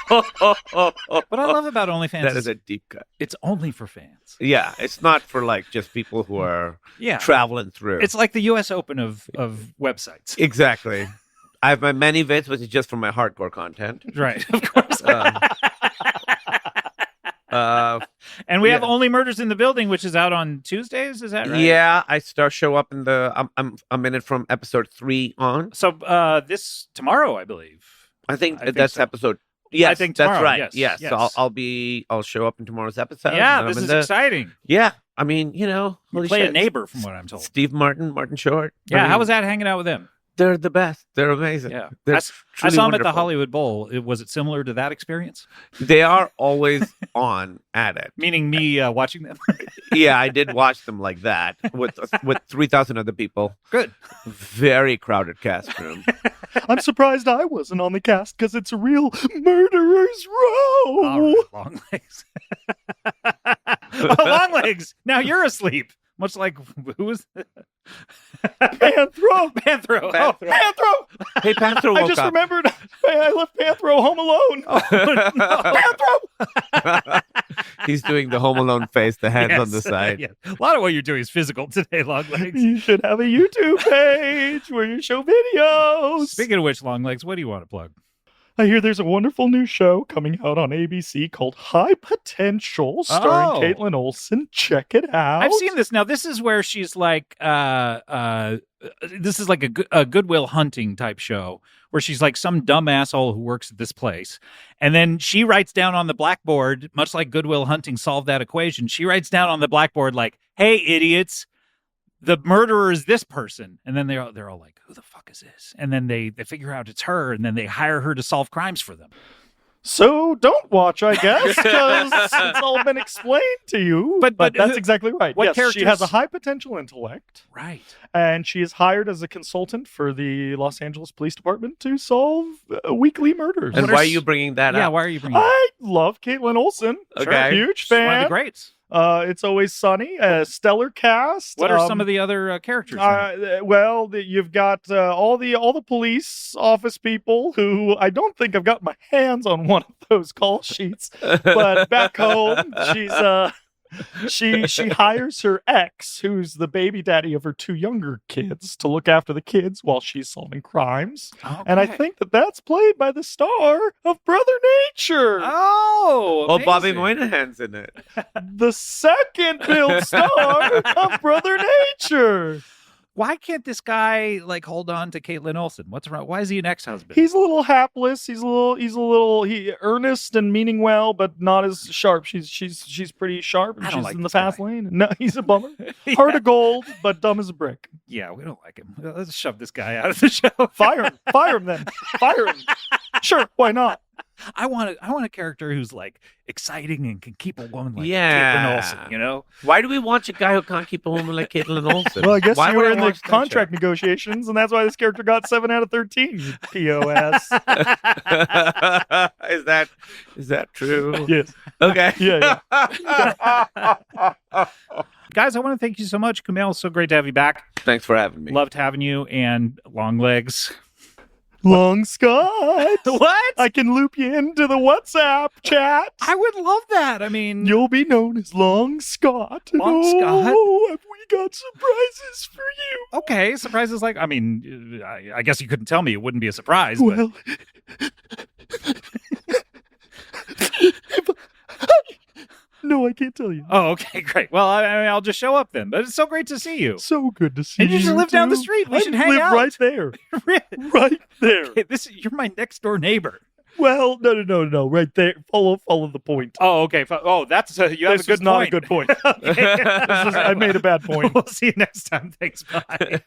A: what I love about OnlyFans
B: That
A: is
B: is a deep cut.
A: it's only for fans.
B: Yeah, it's not for like just people who are
A: Yeah,
B: traveling through.
A: it's like the U.S. Open of websites.
B: Exactly. I have my many vids, which is just for my hardcore content.
A: Right, of course.
B: Uh,
A: And we have
B: Yeah.
A: Only Murders in the Building, which is out on Tuesdays. Is that right?
B: Yeah, I show up in the. I'm in it from episode 3 on.
A: So this tomorrow, I believe.
B: I think
A: I think
B: that's
A: so.
B: episode. Yes,
A: I think
B: that's
A: tomorrow,
B: right.
A: yes,
B: Yes,
A: yes.
B: So I'll show up in tomorrow's episode.
A: Yeah,
B: and
A: this
B: I'm
A: is
B: in the-
A: exciting.
B: Yeah, I mean,
A: You
B: holy
A: play
B: shit.
A: a neighbor, from what I'm told.
B: Steve Martin Short. I
A: Yeah,
B: mean,
A: how was that hanging out with them?
B: They're the best. They're amazing.
A: Yeah,
B: They're
A: I
B: truly
A: saw him at the
B: wonderful.
A: Hollywood Bowl. Was it similar to that experience?
B: They are always on at it.
A: Meaning me watching them.
B: Yeah, I did watch them like that with 3,000 other people.
A: Good.
B: Very crowded cast room.
C: I'm surprised I wasn't on the cast because it's a real murderer's row.
A: All right, long legs. Oh, long legs. Now you're asleep. Much like who was
C: Panthro.
A: Panthro? Oh,
C: Panthro.
B: Hey, Panther
C: I
B: woke
C: just
B: up.
C: remembered I left Panthro home alone. Panthro.
B: He's doing the Home Alone face, the hands on the
A: yes.
B: side.
A: Yeah. A lot of what you're doing is physical today, long legs.
C: You should have a YouTube page where you show videos.
A: Speaking of which, long legs, what do you want to plug?
C: I hear there's a wonderful new show coming out on ABC called High Potential, starring
A: Oh.
C: Caitlin Olsen. Check it out.
A: I've seen this. Now, this is where she's like, this is like a Goodwill Hunting type show where she's like some dumb asshole who works at this place. And then she writes down on the blackboard, much like Goodwill Hunting solved that equation. She writes down on the blackboard like, hey, idiots, the murderer is this person. And then they're all like, who the fuck is this? And then they figure out it's her, and then they hire her to solve crimes for them.
C: So don't watch, I guess, because it's all been explained to you.
A: But
C: that's
A: who-
C: exactly right.
A: what
C: Yes, she
A: characters-
C: has a high potential intellect,
A: Right.
C: and she is hired as a consultant for the Los Angeles Police Department to solve weekly murders.
B: And
A: What are
B: why are
A: s-
B: you bringing that
A: Yeah,
B: up?
A: why are you bringing it?
C: I love Caitlin Olsen.
B: Okay.
C: Huge
A: She's one of
C: fan.
A: the greats.
C: It's Always Sunny, a stellar cast.
A: What are some of the other characters? in it?
C: Well, you've got all the police office people who I don't think I've got my hands on one of those call sheets. But back home, she hires her ex, who's the baby daddy of her 2 younger kids, to look after the kids while she's solving crimes. And I
A: Okay.
C: think that's played by the star of Brother Nature,
A: Oh,
B: Well, Bobby
A: amazing.
B: Moynihan's in it.
C: the second billed star of Brother Nature.
A: Why can't this guy like hold on to Caitlin Olsen? What's wrong? Why is he an ex-husband?
C: He's a little hapless. He's a little earnest and meaning well, but not as sharp. She's pretty sharp. And
A: I don't
C: she's
A: like
C: in the
A: this guy.
C: fast lane. No, he's a bummer.
A: Yeah.
C: Heart of gold, but dumb as a brick.
A: Yeah, we don't like him. Let's shove this guy out of the show.
C: Fire him. Fire him then. Fire him. Sure, why not?
A: I want a character who's like exciting and can keep a woman like
B: Yeah.
A: Caitlin Olsen. You know?
B: Why do we watch a guy who can't keep a woman like Caitlin Olsen?
C: Well, I guess
B: Why
C: you
B: would
C: were
B: I
C: in the
B: watch that
C: contract negotiations, and that's why this character got 7 out of 13. You POS.
B: show? Is that true?
C: Yes.
B: Okay.
C: Yeah.
A: Guys, I want to thank you so much, Kumail. It's so great to have you back.
B: Thanks for having me.
A: Loved having you, and long legs.
C: Long Scott.
A: What?
C: I can loop you into the WhatsApp chat.
A: I would love that. I mean,
C: You'll be known as Long Scott.
A: Long Scott?
C: Oh, have we got surprises for you?
A: okay. Surprises like, I mean, I guess you couldn't tell me. It wouldn't be a surprise. But
C: Well, no, I can't tell you.
A: oh, okay, great. Well, I'll just show up then. But it's so great to see you.
C: So good to see
A: And you should live down the
C: too.
A: street. We
C: I
A: should hang
C: live
A: out.
C: right there. Right there.
A: Okay, you're my next door neighbor.
C: Well, no, right there. Follow the point.
A: Oh, okay. Oh, that's you have
C: This
A: a good
C: is not
A: point.
C: a good point.
A: Okay.
C: I made a bad point.
A: We'll see you next time. Thanks. Bye.